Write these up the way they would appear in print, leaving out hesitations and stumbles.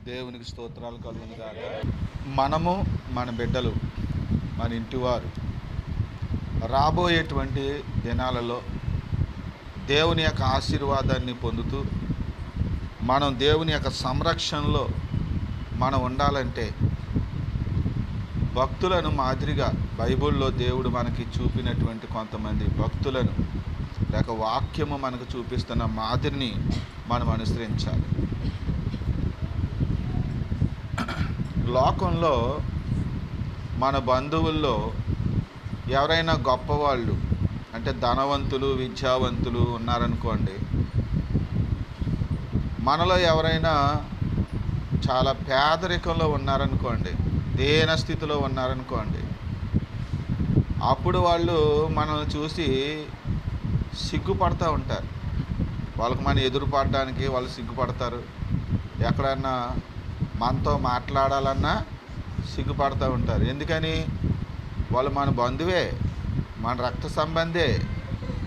దేవునికి స్తోత్రాలు కలుగును గాక. మనము, మన బిడ్డలు, మన ఇంటివారు రాబోయేటువంటి దినాలలో దేవుని యొక్క ఆశీర్వాదాన్ని పొందుతూ మనం దేవుని యొక్క సంరక్షణలో మనం ఉండాలంటే భక్తులను మాదిరిగా బైబిల్లో దేవుడు మనకి చూపినటువంటి కొంతమంది భక్తులను లేక వాక్యము మనకు చూపిస్తున్న మాదిరిని మనం అనుసరించాలి. లోకంలో మన బంధువుల్లో ఎవరైనా గొప్పవాళ్ళు అంటే ధనవంతులు, విద్యావంతులు ఉన్నారనుకోండి, మనలో ఎవరైనా చాలా పేదరికంలో ఉన్నారనుకోండి, దీన స్థితిలో ఉన్నారనుకోండి, అప్పుడు వాళ్ళు మనల్ని చూసి సిగ్గుపడుతూ ఉంటారు. వాళ్ళకి మనం ఎదురుపడడానికి వాళ్ళు సిగ్గుపడతారు. ఎక్కడన్నా మనతో మాట్లాడాలన్నా సిగ్గుపడుతూ ఉంటారు. ఎందుకని? వాళ్ళు మన బంధువే, మన రక్త సంబంధే,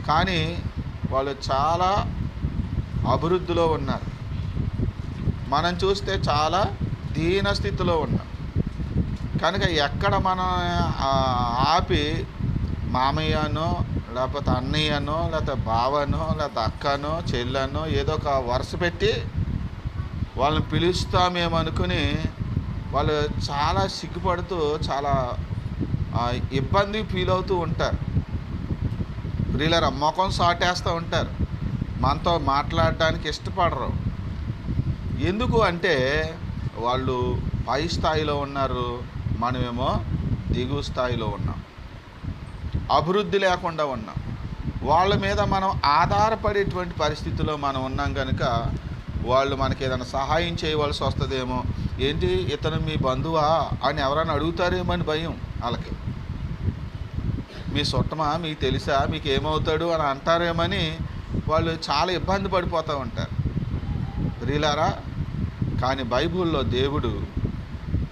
కానీ వాళ్ళు చాలా అభివృద్ధిలో ఉన్నారు. మనం చూస్తే చాలా దీన స్థితిలో ఉన్నాం. కనుక ఎక్కడ మనం ఆపి మామయ్యనో లేకపోతే అన్నయ్యనో లేకపోతే బావనో లేకపోతే అక్కనో చెల్లెనో ఏదో ఒక వరుస పెట్టి వాళ్ళని పిలుస్తామేమనుకుని వాళ్ళు చాలా సిగ్గుపడుతూ చాలా ఇబ్బంది ఫీల్ అవుతూ ఉంటారు. ప్రియులారా, ముఖం సాటేస్తూ ఉంటారు, మనతో మాట్లాడడానికి ఇష్టపడరు. ఎందుకు అంటే వాళ్ళు పై స్థాయిలో ఉన్నారు, మనమేమో దిగువ స్థాయిలో ఉన్నాం, అభివృద్ధి లేకుండా ఉన్నాం. వాళ్ళ మీద మనం ఆధారపడేటువంటి పరిస్థితిలో మనం ఉన్నాం కనుక వాళ్ళు మనకి ఏదైనా సహాయం చేయవలసి వస్తుందేమో, ఏంటి ఇతను మీ బంధువా అని ఎవరైనా అడుగుతారేమో అని భయం వాళ్ళకి. మీ చుట్టమా, మీకు తెలుసా, మీకు ఏమవుతాడు అని అంటారేమని వాళ్ళు చాలా ఇబ్బంది పడిపోతూ ఉంటారు. ప్రియులారా, కానీ బైబిల్లో దేవుడు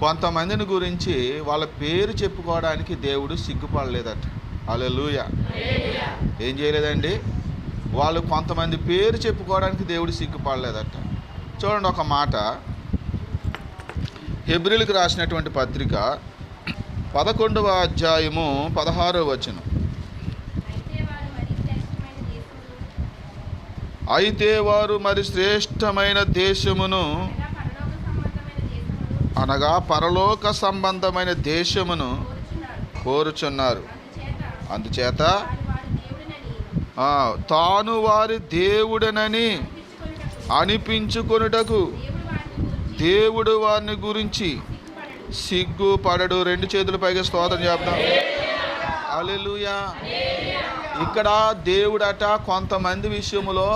కొంతమందిని గురించి వాళ్ళ పేరు చెప్పుకోవడానికి దేవుడు సిగ్గుపడలేదట. హల్లెలూయా. ఏం చేయలేదండి? వాళ్ళు కొంతమంది పేరు చెప్పుకోవడానికి దేవుడు సిగ్గుపడలేదట. చూడండి ఒక మాట, హెబ్రీయులకు రాసినటువంటి పత్రిక 11వ అధ్యాయము 16వ వచనం. అయితే వారు మరి శ్రేష్టమైన దేశమును అనగా పరలోక సంబంధమైన దేశమును కోరుచున్నారు. అందుచేత తాను వారి దేవుడనని అనిపించుకొనుటకు దేవుడు వారిని గురించి సిగ్గుపడడు. రెండు చేతుల పైగా స్తోత్రం చేద్దాం. హల్లెలూయా. ఇక్కడ దేవుడట కొంతమంది విషయంలో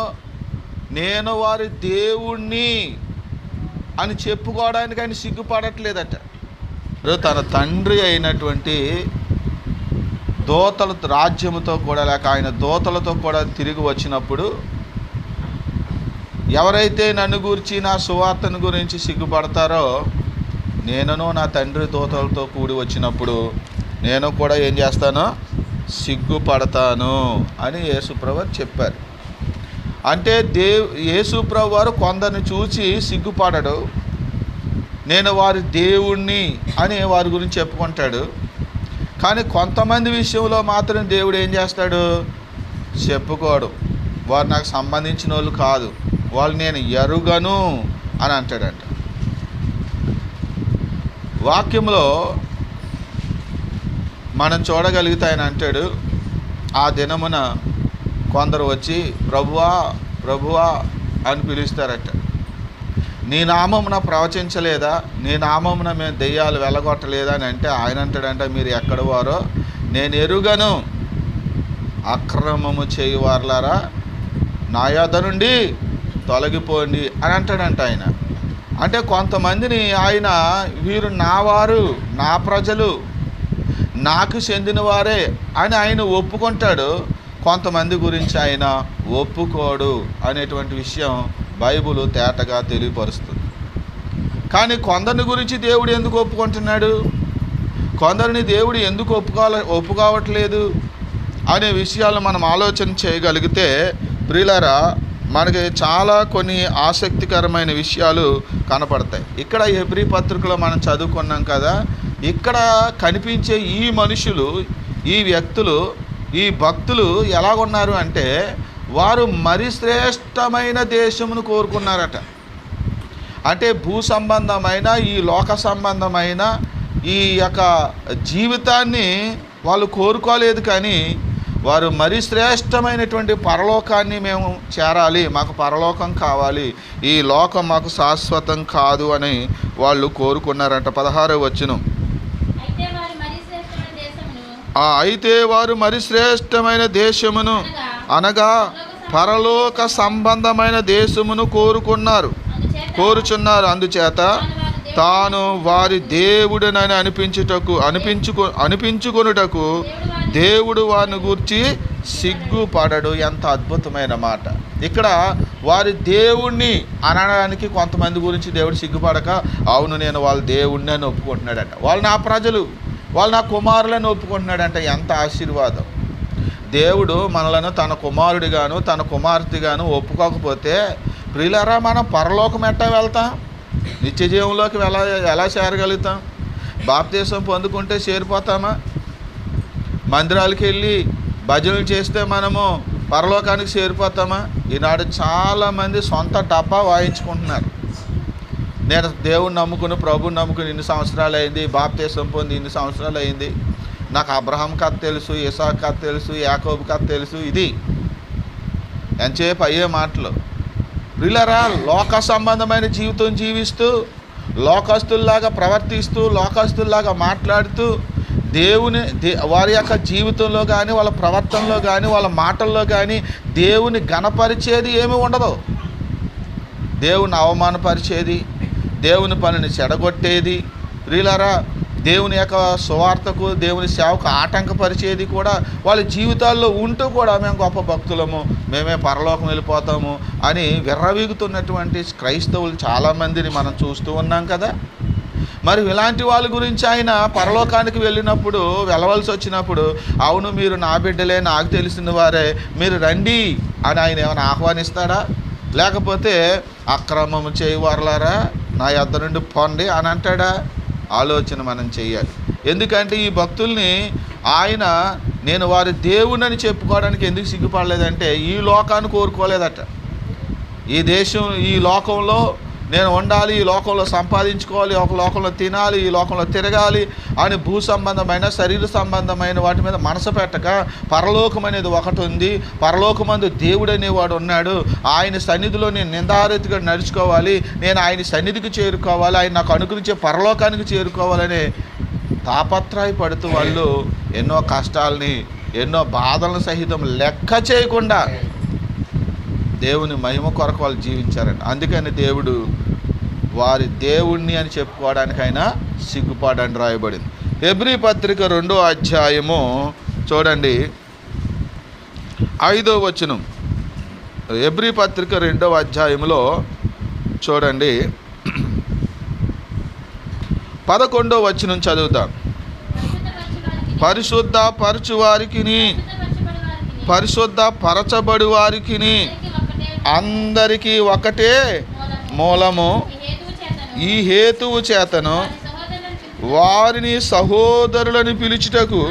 నేను వారి దేవుణ్ణి అని చెప్పుకోవడానికి ఆయన సిగ్గుపడట్లేదట. తన తండ్రి అయినటువంటి దూతల రాజ్యముతో కూడా లేక ఆయన దూతలతో కూడా తిరిగి వచ్చినప్పుడు ఎవరైతే నన్ను గురించి నా సువార్తను గురించి సిగ్గుపడతారో, నేనును నా తండ్రి దూతలతో కూడి వచ్చినప్పుడు నేను కూడా ఏం చేస్తాను? సిగ్గుపడతాను అని యేసుప్రభు చెప్పారు. అంటే యేసుప్రభు వారు కొందరిని చూసి సిగ్గుపడడు, నేను వారి దేవుణ్ణి అని వారి గురించి చెప్పుకుంటాడు. కానీ కొంతమంది విషయంలో మాత్రం దేవుడు ఏం చేస్తాడు? చెప్పుకోడు. వారు నాకు సంబంధించిన వాళ్ళు కాదు, వాళ్ళు నేను ఎరుగను అని అంటాడంట. వాక్యంలో మనం చూడగలిగితే ఆయన అంటాడు, ఆ దినమున కొందరు వచ్చి ప్రభువా ప్రభువా అని పిలుస్తారట. నీ నామమున ప్రవచించలేదా, నీ నామమున మేము దెయ్యాలు వెళ్ళగొట్టలేదా అని అంటే ఆయన అంటాడంట, మీరు ఎక్కడ వారో నేను ఎరుగను, అక్రమము చేయువారులారా నా యొద్ద నుండి తొలగిపోండి అని అంటాడంట ఆయన. అంటే కొంతమందిని ఆయన వీరు నా వారు, నా ప్రజలు, నాకు చెందిన వారే అని ఆయన ఒప్పుకుంటాడు. కొంతమంది గురించి ఆయన ఒప్పుకోడు అనేటువంటి విషయం బైబిల్ తేటగా తెలియపరుస్తుంది. కానీ కొందరిని గురించి దేవుడు ఎందుకు ఒప్పుకుంటున్నాడు, కొందరిని దేవుడు ఎందుకు ఒప్పుకోవట్లేదు అనే విషయాలు మనం ఆలోచన చేయగలిగితే ప్రియులారా, మనకి చాలా కొన్ని ఆసక్తికరమైన విషయాలు కనపడతాయి. ఇక్కడ హెబ్రీ పత్రికలో మనం చదువుకున్నాం కదా, ఇక్కడ కనిపించే ఈ మనుషులు, ఈ వ్యక్తులు, ఈ భక్తులు ఎలాగున్నారు అంటే వారు మరి శ్రేష్టమైన దేశమును కోరుకున్నారట. అంటే భూ సంబంధమైన ఈ లోక సంబంధమైన ఈ యొక్క జీవితాన్ని వాళ్ళు కోరుకోలేదు, కానీ వారు మరి శ్రేష్టమైనటువంటి పరలోకాన్ని మేము చేరాలి, మాకు పరలోకం కావాలి, ఈ లోకం మాకు శాశ్వతం కాదు అని వాళ్ళు కోరుకున్నారంట. 16వ వచనం, అయితే వారు మరి శ్రేష్టమైన దేశమును అనగా పరలోక సంబంధమైన దేశమును కోరుచున్నారు. అందుచేత తాను వారి దేవుడినని అనిపించుకొనుటకు దేవుడు వారిని గూర్చి సిగ్గుపడడు. ఎంత అద్భుతమైన మాట! ఇక్కడ వారి దేవుణ్ణి అనడానికి కొంతమంది గురించి దేవుడు సిగ్గుపడక, అవును నేను వాళ్ళ దేవుణ్ణి అని ఒప్పుకుంటున్నాడంట. వాళ్ళు నా ప్రజలు, వాళ్ళు నా కుమారులని ఒప్పుకుంటున్నాడంట. ఎంత ఆశీర్వాదం! దేవుడు మనలను తన కుమారుడిగాను తన కుమార్తెగాను ఒప్పుకోకపోతే ప్రియులారా మనం పరలోకం ఎట్టా వెళ్తాం? నిత్య జీవంలోకి ఎలా చేరగలుగుతాం? బాప్తీసం పొందుకుంటే చేరిపోతామా? మందిరాలకు వెళ్ళి భజనలు చేస్తే మనము పరలోకానికి చేరిపోతామా? ఈనాడు చాలామంది సొంత డబ్బా వాయించుకుంటున్నారు. నేను దేవుని నమ్ముకుని, ప్రభుని నమ్ముకుని ఇన్ని సంవత్సరాలు అయింది, బాప్తీసం పొంది ఇన్ని సంవత్సరాలు అయింది, నాకు అబ్రహాం కథ తెలుసు, ఇసాకు కథ తెలుసు, యాకోబు కథ తెలుసు. ఇది ఎంతసేపు అయ్యే మాటలు. ప్రియులారా, లోక సంబంధమైన జీవితం జీవిస్తూ, లోకస్తుల్లాగా ప్రవర్తిస్తూ, లోకస్తుల్లాగా మాట్లాడుతూ, వారి యొక్క జీవితంలో కానీ, వాళ్ళ ప్రవర్తనలో కానీ, వాళ్ళ మాటల్లో కానీ దేవుని ఘనపరిచేది ఏమీ ఉండదు. దేవుని అవమానపరిచేది, దేవుని పనిని చెడగొట్టేది, ప్రియులారా దేవుని యొక్క సువార్తకు, దేవుని సేవకు ఆటంకపరిచేది కూడా వాళ్ళ జీవితాల్లో ఉంటూ కూడా మేము గొప్ప భక్తులము, మేమే పరలోకం వెళ్ళిపోతాము అని విర్రవీగుతున్నటువంటి క్రైస్తవులు చాలామందిని మనం చూస్తూ ఉన్నాం కదా. మరి ఇలాంటి వాళ్ళ గురించి ఆయన పరలోకానికి వెళ్ళవలసి వచ్చినప్పుడు, అవును మీరు నా బిడ్డలే, నాకు తెలిసిన వారే, మీరు రండి అని ఆయన ఏమైనా ఆహ్వానిస్తాడా? లేకపోతే అక్రమం చేయవారులారా నా యొద్ద నుండి పొండి అని అంటాడా? ఆలోచన మనం చేయాలి. ఎందుకంటే ఈ భక్తుల్ని ఆయన నేను వారి దేవుణ్ణని చెప్పుకోవడానికి ఎందుకు సిగ్గుపడలేదంటే ఈ లోకాన్ని కోరుకోలేదట. ఈ దేశం, ఈ లోకంలో నేను ఉండాలి, ఈ లోకంలో సంపాదించుకోవాలి, ఒక లోకంలో తినాలి, ఈ లోకంలో తిరగాలి అని భూ సంబంధమైన, శరీర సంబంధమైన వాటి మీద మనసు పెట్టక, పరలోకం అనేది ఒకటి ఉంది, పరలోకమందు దేవుడు అనేవాడు ఉన్నాడు, ఆయన సన్నిధిలో నేను నిందారీతిగా నడుచుకోవాలి, నేను ఆయన సన్నిధికి చేరుకోవాలి, ఆయన నాకు అనుగ్రహించే పరలోకానికి చేరుకోవాలనే తాపత్రయపడుతూ వాళ్ళు ఎన్నో కష్టాలని, ఎన్నో బాధలను సహితం లెక్క చేయకుండా దేవుని మహిమ కొరకు వాళ్ళు జీవించారండి. అందుకని దేవుడు వారి దేవుణ్ణి అని చెప్పుకోవడానికైనా సిగ్గుపడని రాయబడింది. హెబ్రీ పత్రిక 2వ అధ్యాయము చూడండి 5వ వచనం. హెబ్రీ పత్రిక 2వ అధ్యాయంలో చూడండి 11వ వచనం చదువుతాం. పరిశుద్ధ పరచబడి వారికిని అందరికీ ఒకటే మూలము, ఈ హేతువు చేతను వారిని సహోదరులను పిలుచుటకు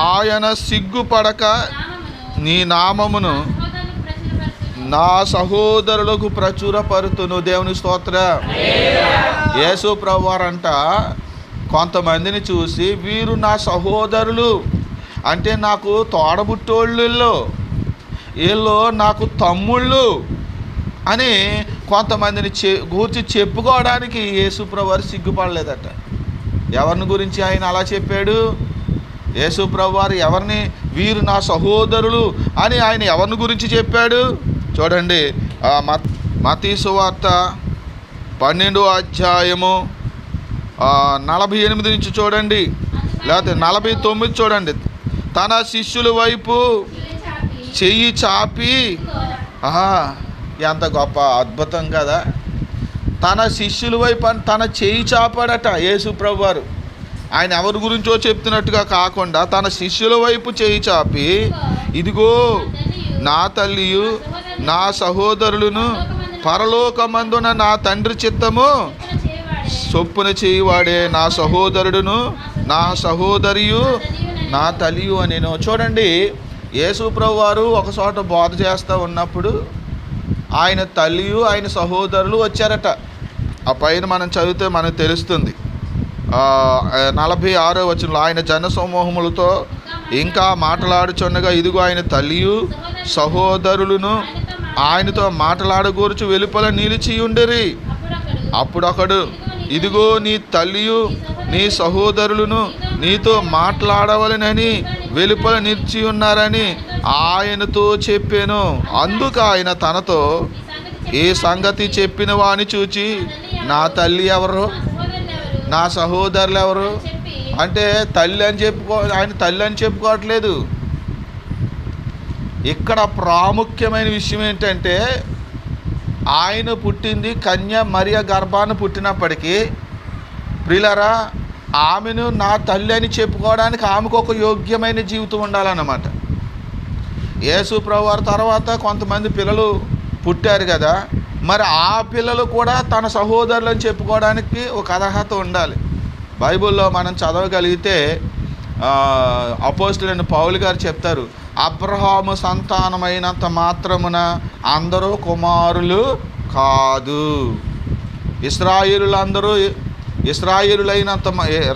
ఆయన సిగ్గుపడక నీ నామమును నా సహోదరులకు ప్రచురపరుతును. దేవుని స్తోత్రం. యేసు ప్రభువారంట కొంతమందిని చూసి వీరు నా సహోదరులు, అంటే నాకు తోడబుట్టోళ్ళు, వీళ్ళు నాకు తమ్ముళ్ళు అని కొంతమందిని గూర్చి చెప్పుకోవడానికి యేసుప్రభువారు సిగ్గుపడలేదట. ఎవరిని గురించి ఆయన అలా చెప్పాడు? యేసుప్రభువారు ఎవరిని వీరు నా సహోదరులు అని ఆయన ఎవరిని గురించి చెప్పాడు? చూడండి మత్తయి సువార్త 12వ అధ్యాయము 48 నుంచి చూడండి, లేకపోతే 49 చూడండి. తన శిష్యుల వైపు చెయ్యి చాపి, ఎంత గొప్ప అద్భుతం కదా! తన శిష్యుల వైపు తన చెయ్యి చాపాడట యేసు ప్రభువారు. ఆయన ఎవరి గురించో చెప్తున్నట్టుగా కాకుండా తన శిష్యుల వైపు చెయ్యి చాపి, ఇదిగో నా తల్లియు నా సహోదరులను పరలోకమందున నా తండ్రి చిత్తము చొప్పున చేయువాడే నా సహోదరుడును నా సహోదరియు నా తల్లియు అని. చూడండి, యేసు ప్రభువు వారు ఒక చోట బోధ చేస్తూ ఉన్నప్పుడు ఆయన తల్లియు ఆయన సహోదరులు వచ్చారట. ఆ పైన మనం చదివితే మనకు తెలుస్తుంది. 46వ వచనంలో ఆయన జన సమూహములతో ఇంకా మాట్లాడుచుండగా ఇదిగో ఆయన తల్లియు సహోదరులను ఆయనతో మాట్లాడగూర్చు వెలుపల నిలిచి ఉండేరి. అప్పుడు ఒకడు ఇదిగో నీ తల్లియు నీ సహోదరులను నీతో మాట్లాడవలనని వెలుపల నిలిచి ఉన్నారని ఆయనతో చెప్పాను. అందుకు ఆయన తనతో ఈ సంగతి చెప్పిన వాని చూచి నా తల్లి ఎవరు, నా సహోదరులు ఎవరు అంటే తల్లి అని ఆయన తల్లి అని చెప్పుకోవట్లేదు. ఇక్కడ ప్రాముఖ్యమైన విషయం ఏంటంటే ఆయన పుట్టింది కన్య మరియ గర్భాన్ని పుట్టినప్పటికీ ప్రియులారా ఆమెను నా తల్లి అని చెప్పుకోవడానికి ఆమెకు ఒక యోగ్యమైన జీవితం ఉండాలన్నమాట. యేసు ప్రభువు వారి తర్వాత కొంతమంది పిల్లలు పుట్టారు కదా, మరి ఆ పిల్లలు కూడా తన సహోదరులను చెప్పుకోవడానికి ఒక అర్హత ఉండాలి. బైబిల్లో మనం చదవగలిగితే అపోస్తలుడైన పౌలు గారు చెప్తారు, అబ్రహాము సంతానమైనంత మాత్రమున అందరూ కుమారులు కాదు, ఇశ్రాయేలులైనంత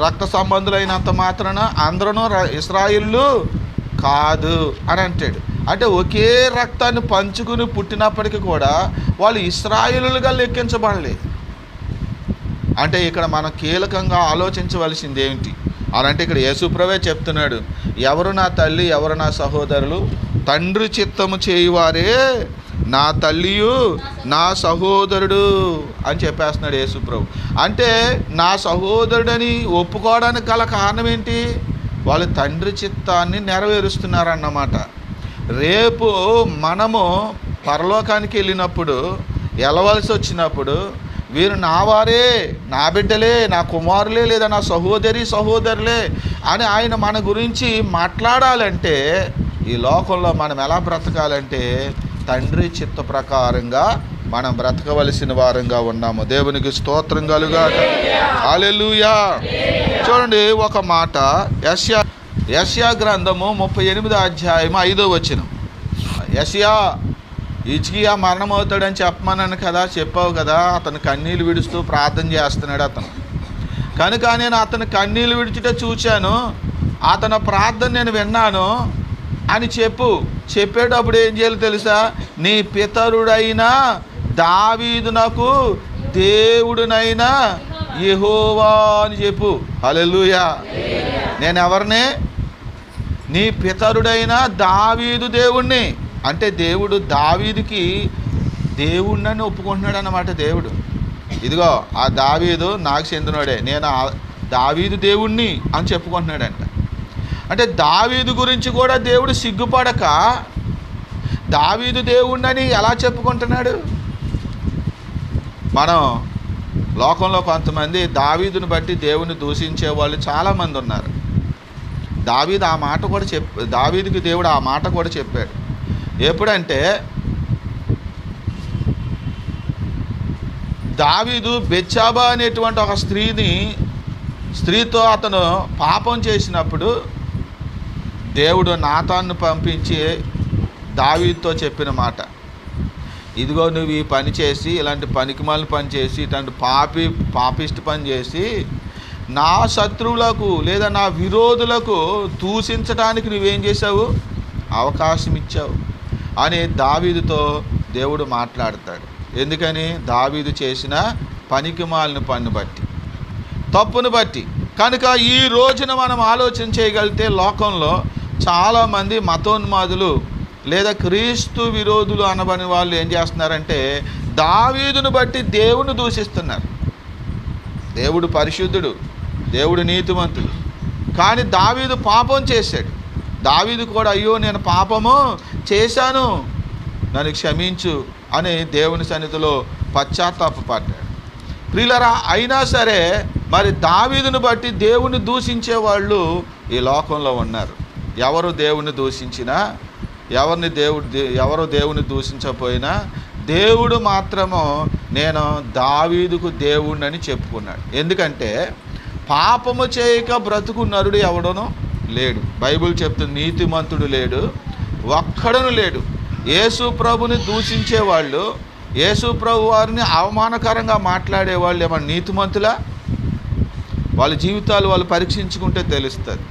రక్త సంబంధులైనంత మాత్రాన అందరూ ఇశ్రాయేలులు కాదు అని అంటాడు. అంటే ఒకే రక్తాన్ని పంచుకుని పుట్టినప్పటికీ కూడా వాళ్ళు ఇశ్రాయేలులుగా లెక్కించబడలేదు. అంటే ఇక్కడ మనం కీలకంగా ఆలోచించవలసింది ఏమిటి అనంటే ఇక్కడ యేసుప్రభువే చెప్తున్నాడు, ఎవరు నా తల్లి ఎవరు నా సహోదరులు, తండ్రి చిత్తము చేయువారే నా తల్లియు నా సహోదరుడు అని చెప్పేస్తున్నాడు యేసుప్రభు. అంటే నా సహోదరుడని ఒప్పుకోవడానికి గల కారణం ఏంటి? వాళ్ళు తండ్రి చిత్తాన్ని నెరవేరుస్తున్నారన్నమాట. రేపు మనము పరలోకానికి వెళ్ళినప్పుడు వెళ్ళవలసి వచ్చినప్పుడు వీరు నా వారే, నా బిడ్డలే, నా కుమారులే లేదా నా సహోదరులే అని ఆయన మన గురించి మాట్లాడాలంటే ఈ లోకంలో మనం ఎలా బ్రతకాలంటే తండ్రి చిత్త ప్రకారంగా మనం బ్రతకవలసిన వారంగా ఉన్నాము. దేవునికి స్తోత్రం కలుగాక. హల్లెలూయా. చూడండి ఒక మాట, యెషయా గ్రంథము 38వ అధ్యాయము 5వ వచనం. యెషయా హిజ్కియా మరణమవుతాడని చెప్పమన్నాను కదా, చెప్పావు కదా, అతను కన్నీళ్ళు విడుస్తూ ప్రార్థన చేస్తున్నాడు. అతను కనుక నేను అతను కన్నీళ్ళు విడిచిట చూశాను, అతని ప్రార్థన నేను విన్నాను అని చెప్పేటప్పుడు ఏం చేయాలి తెలుసా? నీ పితరుడైన దావీదునకు దేవుడునైనా యెహోవా అని చెప్పు. హల్లెలూయా. నేను ఎవరిని? నీ పితరుడైన దావీదు దేవుణ్ణి. అంటే దేవుడు దావీదుకి దేవుణ్ణని ఒప్పుకుంటున్నాడు అన్నమాట. దేవుడు ఇదిగో ఆ దావీదు నాకు చెందినోడే, నేను దావీదు దేవుణ్ణి అని చెప్పుకుంటున్నాడంట. అంటే దావీదు గురించి కూడా దేవుడు సిగ్గుపడక దావీదు దేవుణ్ణని ఎలా చెప్పుకుంటున్నాడు? మనం లోకంలో కొంతమంది దావీదుని బట్టి దేవుని దూషించే వాళ్ళు చాలామంది ఉన్నారు. దావీదుకి దేవుడు ఆ మాట కూడా చెప్పాడు. ఎప్పుడంటే దావీదు బెత్షెబా అనేటువంటి ఒక స్త్రీతో అతను పాపం చేసినప్పుడు దేవుడు నాతాన్ను పంపించి దావీదుతో చెప్పిన మాట, ఇదిగో నువ్వు ఈ పని చేసి ఇలాంటి పనికిమాలిన పని చేసి ఇట్లాంటి పాపిష్టి పని చేసి నా శత్రువులకు లేదా నా విరోధులకు దూషించడానికి నువ్వేం చేసావు? అవకాశం ఇచ్చావు అని దావీదుతో దేవుడు మాట్లాడతాడు. ఎందుకని? దావీదు చేసిన పనికిమాలిన పని బట్టి, తప్పును బట్టి. కనుక ఈ రోజున మనం ఆలోచన చేయగలిగితే లోకంలో చాలామంది మతోన్మాదులు లేదా క్రీస్తు విరోధులు అనబడిన వాళ్ళు ఏం చేస్తున్నారంటే దావీదును బట్టి దేవుని దూషిస్తున్నారు. దేవుడు పరిశుద్ధుడు, దేవుడు నీతిమంతుడు, కానీ దావీదు పాపం చేశాడు. దావీదు కూడా అయ్యో నేను పాపము చేశాను, నన్ను క్షమించు అని దేవుని సన్నిధిలో పశ్చాత్తాపపడ్డాడు. ప్రియులరా, అయినా సరే మరి దావీదును బట్టి దేవుని దూషించే వాళ్ళు ఈ లోకంలో ఉన్నారు. ఎవరు దేవుని దూషించినా ఎవరు దేవుని దూషించకపోయినా దేవుడు మాత్రము నేను దావీదుకు దేవుడిని చెప్పుకున్నాడు. ఎందుకంటే పాపము చేయక బ్రతుకు నరుడు ఎవడనో లేడు. బైబిల్ చెప్తుంది నీతిమంతుడు లేడు, ఒక్కడను లేడు. యేసు ప్రభుని దూషించేవాళ్ళు, యేసు ప్రభు వారిని అవమానకరంగా మాట్లాడేవాళ్ళు ఏమన్నా నీతిమంతులా? వాళ్ళ జీవితాలు వాళ్ళు పరీక్షించుకుంటే తెలుస్తుంది.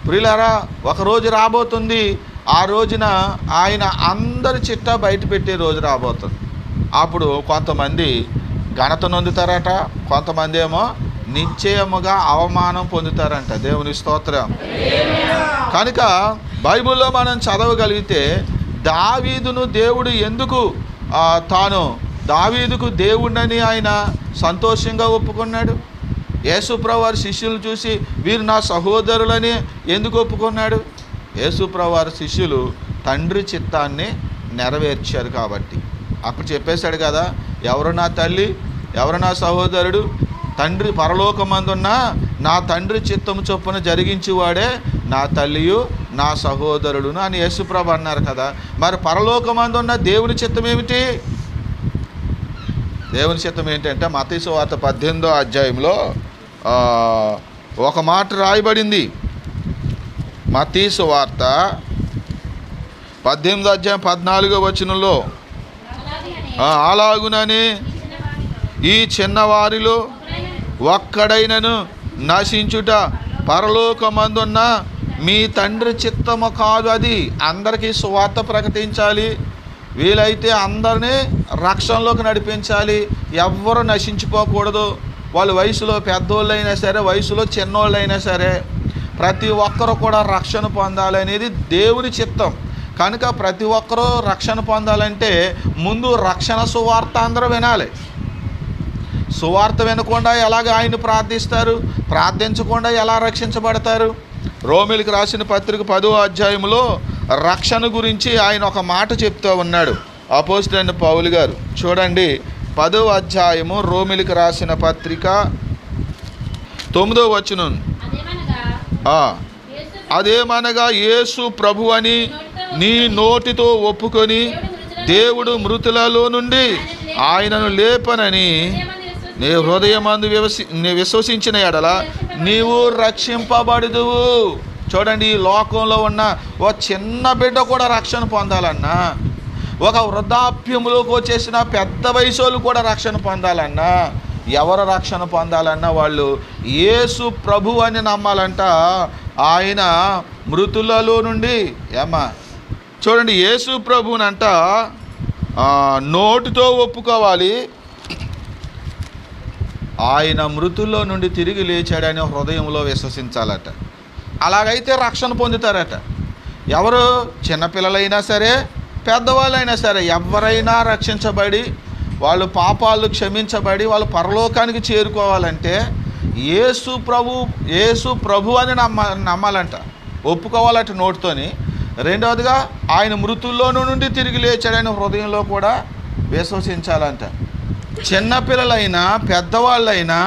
ప్రియులారా, ఒకరోజు రాబోతుంది, ఆ రోజున ఆయన అందరి చిట్టా బయట పెట్టే రోజు రాబోతుంది. అప్పుడు కొంతమంది ఘనత నొందుతారట, కొంతమంది ఏమో నిశ్చయముగా అవమానం పొందుతారంట. దేవుని స్తోత్రం. కనుక బైబిల్లో మనం చదవగలిగితే దావీదును దేవుడు ఎందుకు తాను దావీదుకు దేవుడిని ఆయన సంతోషంగా ఒప్పుకున్నాడు? యేసుప్రభు వారి శిష్యులు చూసి వీరు నా సహోదరులని ఎందుకు ఒప్పుకున్నాడు? యేసుప్రభు వారి శిష్యులు తండ్రి చిత్తాన్ని నెరవేర్చారు కాబట్టి. అప్పుడు చెప్పేశాడు కదా, ఎవరు నా తల్లి, ఎవరు నా సహోదరుడు? తండ్రి పరలోకమందున్న నా తండ్రి చిత్తము చొప్పున జరిగించేవాడే నా తల్లియు నా సహోదరుడును అని యేసుప్రభు అన్నారు కదా. మరి పరలోకమందున్న దేవుని చిత్తం ఏమిటి? దేవుని చిత్తం ఏంటంటే మత్తయి సువార్త 18వ అధ్యాయంలో ఒక మాట రాయబడింది. మత్తయి సువార్త 18వ అధ్యాయం 14వ వచనంలో, అలాగునని ఈ చిన్నవారిలో ఒక్కడైనను నశించుట పరలోకమందున్న మీ తండ్రి చిత్తము కాదు. అది అందరికీ సువార్త ప్రకటించాలి, వీలైతే అందరినీ రక్షణలోకి నడిపించాలి. ఎవ్వరు నశించిపోకూడదు. వాళ్ళు వయసులో పెద్దోళ్ళైనా సరే, వయసులో చిన్నోళ్ళైనా సరే, ప్రతి ఒక్కరు కూడా రక్షణ పొందాలనేది దేవుని చిత్తం. కనుక ప్రతి ఒక్కరూ రక్షణ పొందాలంటే ముందు రక్షణ సువార్త అందరూ వినాలి. సువార్త వినకుండా ఎలాగ ఆయన ప్రార్థిస్తారు? ప్రార్థించకుండా ఎలా రక్షించబడతారు? రోమిలికి రాసిన పత్రిక 10వ అధ్యాయంలో రక్షణ గురించి ఆయన ఒక మాట చెప్తూ ఉన్నాడు. అపోస్తలుడైన పౌలు గారు చూడండి, 10వ అధ్యాయము రోమిలికి రాసిన పత్రిక 9వ వచనం, అదేమనగా యేసు ప్రభు అని నీ నోటితో ఒప్పుకొని దేవుడు మృతులలో నుండి ఆయనను లేపనని నీ హృదయమందు విశ్వసించిన ఎడల నీవు రక్షింపబడుదువు. చూడండి, ఈ లోకంలో ఉన్న ఒక చిన్న బిడ్డ కూడా రక్షణ పొందాలన్నా, ఒక వృద్ధాప్యంలోకి వచ్చేసిన పెద్ద వయసులు కూడా రక్షణ పొందాలన్నా, ఎవరు రక్షణ పొందాలన్నా వాళ్ళు యేసు ప్రభు అని నమ్మాలంట. ఆయన మృతులలో నుండి చూడండి, యేసు ప్రభునంట నోటితో ఒప్పుకోవాలి, ఆయన మృతుల్లో నుండి తిరిగి లేచాడని హృదయంలో విశ్వసించాలట. అలాగైతే రక్షణ పొందుతారట. ఎవరు? చిన్నపిల్లలైనా సరే, పెద్దవాళ్ళైనా సరే, ఎవరైనా రక్షించబడి వాళ్ళు పాపాలు క్షమించబడి వాళ్ళు పరలోకానికి చేరుకోవాలంటే యేసు ప్రభు అని నమ్మాలంట, ఒప్పుకోవాలట నోటితోని. రెండవదిగా ఆయన మృతుల్లో నుండి తిరిగి లేచాడని హృదయంలో కూడా విశ్వసించాలంట. చిన్నపిల్లలైనా పెద్దవాళ్ళైనా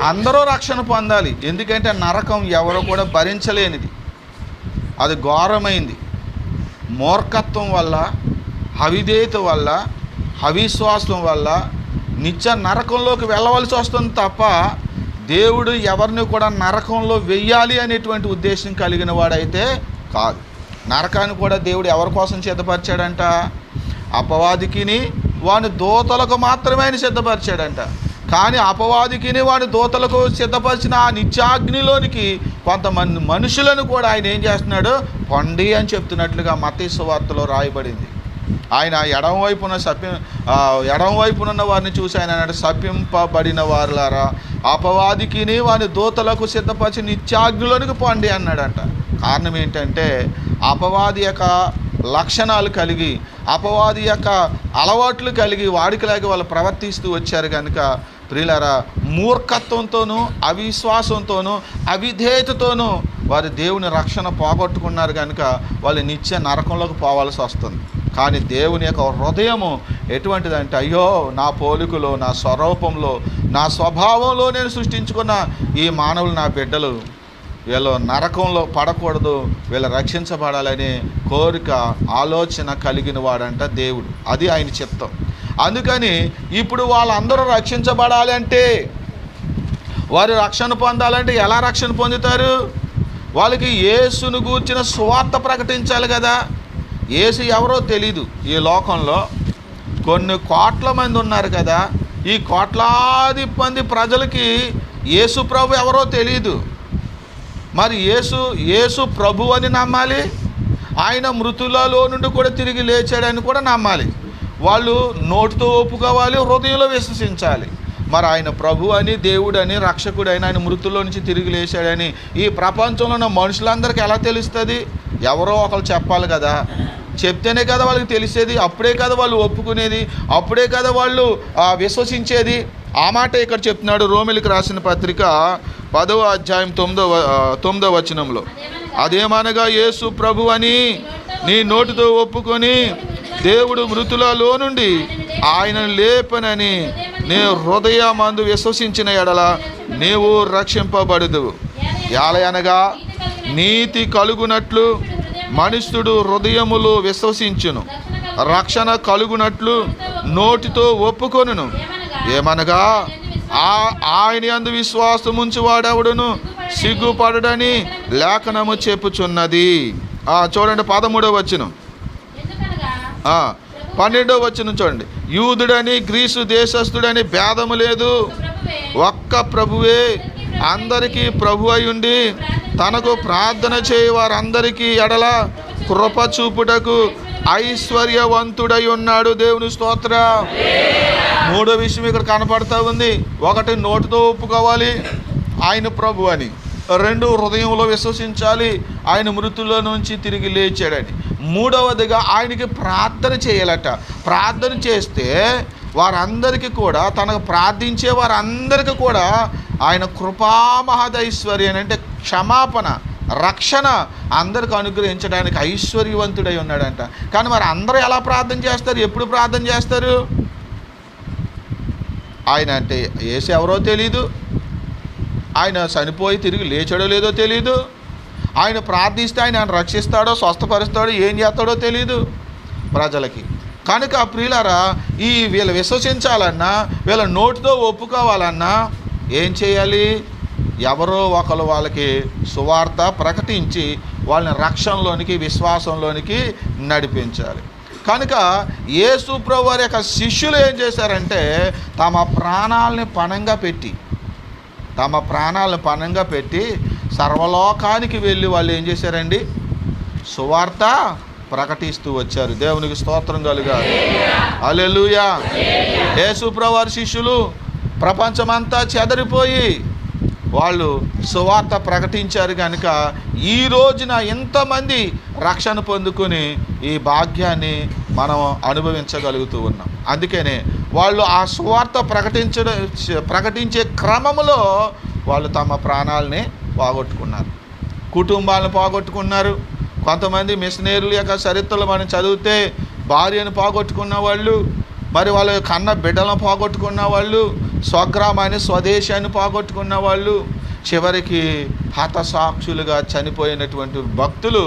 అందరూ రక్షణ పొందాలి. ఎందుకంటే నరకం ఎవరో కూడా భరించలేనిది, అది ఘోరమైంది. మూర్ఖత్వం వల్ల, అవిధేయత వల్ల, అవిశ్వాసం వల్ల నిత్య నరకంలోకి వెళ్ళవలసి వస్తుంది తప్ప దేవుడు ఎవరిని కూడా నరకంలో వెయ్యాలి అనేటువంటి ఉద్దేశం కలిగిన వాడైతే కాదు. నరకాన్ని కూడా దేవుడు ఎవరి కోసం సిద్ధపరిచాడంట? అపవాదికిని వాని దూతలకు మాత్రమే ఆయన సిద్ధపరిచాడంట. కానీ అపవాదికిని వాని దూతలకు సిద్ధపరిచిన ఆ నిత్యాగ్నిలోనికి కొంతమంది మనుషులను కూడా ఆయన ఏం చేస్తున్నాడు? పొండి అని చెప్తున్నట్లుగా మత్తయి సువార్తలో రాయబడింది. ఆయన ఎడమవైపునున్న వారిని చూసి ఆయన అన్నాడు, శపింపబడిన వారులారా, అపవాదికిని వాని దూతలకు సిద్ధపరిచి నిత్యాగ్నిలోనికి పొండి అన్నాడంట. కారణం ఏంటంటే అపవాది యొక్క లక్షణాలు కలిగి, అపవాది యొక్క అలవాట్లు కలిగి వాడికలాగి వాళ్ళు ప్రవర్తిస్తూ వచ్చారు. కనుక ప్రియులారా, మూర్ఖత్వంతోనూ అవిశ్వాసంతోనూ అవిధేయతతోనూ వారి దేవుని రక్షణ పోగొట్టుకున్నారు. కనుక వాళ్ళు నిత్య నరకంలోకి పోవాల్సి వస్తుంది. కానీ దేవుని యొక్క హృదయము ఎటువంటిదంటే, అయ్యో నా పోలికలో, నా స్వరూపంలో, నా స్వభావంలో నేను సృష్టించుకున్న ఈ మానవులు నా బిడ్డలు, వీళ్ళు నరకంలో పడకూడదు, వీళ్ళు రక్షించబడాలనే కోరిక ఆలోచన కలిగిన వాడంట దేవుడు. అది ఆయన చిత్తం. అందుకని ఇప్పుడు వాళ్ళందరూ రక్షించబడాలి అంటే, వారు రక్షణ పొందాలంటే ఎలా రక్షణ పొందుతారు? వాళ్ళకి యేసును గూర్చిన సువార్త ప్రకటించాలి కదా. యేసు ఎవరో తెలీదు. ఈ లోకంలో కొన్ని కోట్ల మంది ఉన్నారు కదా. ఈ కోట్లాది మంది ప్రజలకి యేసు ప్రభు ఎవరో తెలీదు. మరి యేసు ప్రభు అని నమ్మాలి, ఆయన మృతులలో నుండి కూడా తిరిగి లేచాడని కూడా నమ్మాలి. వాళ్ళు నోటితో ఒప్పుకోవాలి, హృదయంలో విశ్వసించాలి. మరి ఆయన ప్రభు అని, దేవుడు అని, రక్షకుడు అని, ఆయన మృతుల్లో నుంచి తిరిగి లేచాడని ఈ ప్రపంచంలో ఉన్న మనుషులందరికీ ఎలా తెలుస్తుంది? ఎవరో ఒకరు చెప్పాలి కదా. చెప్తేనే కదా వాళ్ళకి తెలిసేది, అప్పుడే కదా వాళ్ళు ఒప్పుకునేది, అప్పుడే కదా వాళ్ళు విశ్వసించేది. ఆ మాట ఇక్కడ చెప్తున్నాడు రోమిలికి రాసిన పత్రిక 10వ అధ్యాయం 9వ వచనంలో. అదేమనగా యేసు ప్రభు అని నీ నోటితో ఒప్పుకొని దేవుడు మృతులలో నుండి ఆయనను లేపనని నీ హృదయమందు విశ్వసించిన ఎడల నీవు రక్షింపబడదువు. ఎలయనగా నీతి కలుగునట్లు మనుష్యుడు హృదయములో విశ్వసించును, రక్షణ కలుగునట్లు నోటితో ఒప్పుకొనును. ఏమనగా ఆయన యందు విశ్వాసముంచు వాడెవడును సిగ్గుపడడని లేఖనము చెప్పుచున్నది. చూడండి 13వ వచనం, 12వ వచనం చూడండి. యూదుడని గ్రీసు దేశస్థుడని భేదము లేదు, ఒక్క ప్రభువే అందరికీ ప్రభు అయ్యుండి తనకు ప్రార్థన చేయ వారందరికీ ఎడల కృప చూపుటకు ఐశ్వర్యవంతుడై ఉన్నాడు. దేవుని స్తోత్రం. మూడో విషయం ఇక్కడ కనపడతా ఉంది. ఒకటి, నోటితో ఒప్పుకోవాలి ఆయన ప్రభు అని. 2, హృదయంలో విశ్వసించాలి ఆయన మృతుల్లో నుంచి తిరిగి లేచాడని. మూడవదిగా ఆయనకి ప్రార్థన చేయాలట. ప్రార్థన చేస్తే వారందరికీ కూడా, తనకు ప్రార్థించే వారందరికీ కూడా ఆయన కృపామహదైశ్వర్యం అంటే క్షమాపణ, రక్షణ అందరికి అనుగ్రహించడానికి ఐశ్వర్యవంతుడై ఉన్నాడంట. కానీ మరి అందరూ ఎలా ప్రార్థన చేస్తారు? ఎప్పుడు ప్రార్థన చేస్తారు? ఆయన అంటే యేసు ఎవరో తెలీదు, ఆయన చనిపోయి తిరిగి లేచాడో లేదో తెలీదు, ఆయన ప్రార్థిస్తే ఆయన రక్షిస్తాడో స్వస్థపరుస్తాడో ఏం చేస్తాడో తెలీదు ప్రజలకి. కనుక ప్రియులారా, వీళ్ళు విశ్వసించాలన్నా, వీళ్ళ నోటితో ఒప్పుకోవాలన్నా ఏం చేయాలి? ఎవరో ఒకరు వాళ్ళకి సువార్త ప్రకటించి వాళ్ళని రక్షణలోనికి, విశ్వాసంలోనికి నడిపించాలి. కనుక యేసు ప్రభు వారి యొక్క శిష్యులు ఏం చేశారంటే తమ ప్రాణాలని పణంగా పెట్టి సర్వలోకానికి వెళ్ళి వాళ్ళు ఏం చేశారండి? సువార్త ప్రకటిస్తూ వచ్చారు. దేవునికి స్తోత్రం కలుగాలి. హల్లెలూయా. యేసు ప్రభు వారి శిష్యులు ప్రపంచమంతా చెదరిపోయి వాళ్ళు సువార్త ప్రకటించారు. కనుక ఈ రోజున ఎంతమంది రక్షణ పొందుకొని ఈ భాగ్యాన్ని మనం అనుభవించగలుగుతూ ఉన్నాం. అందుకనే వాళ్ళు ఆ సువార్త ప్రకటించే క్రమంలో వాళ్ళు తమ ప్రాణాలని పోగొట్టుకున్నారు, కుటుంబాలను పోగొట్టుకున్నారు. కొంతమంది మిషనరీల యొక్క చరిత్రలు మనం చదివితే భార్యను పోగొట్టుకున్న వాళ్ళు, మరి వాళ్ళ కన్న బిడ్డలను పోగొట్టుకున్న వాళ్ళు, స్వగ్రామాన్ని స్వదేశాన్ని పోగొట్టుకున్న వాళ్ళు, చివరికి హతసాక్షులుగా చనిపోయినటువంటి భక్తులు,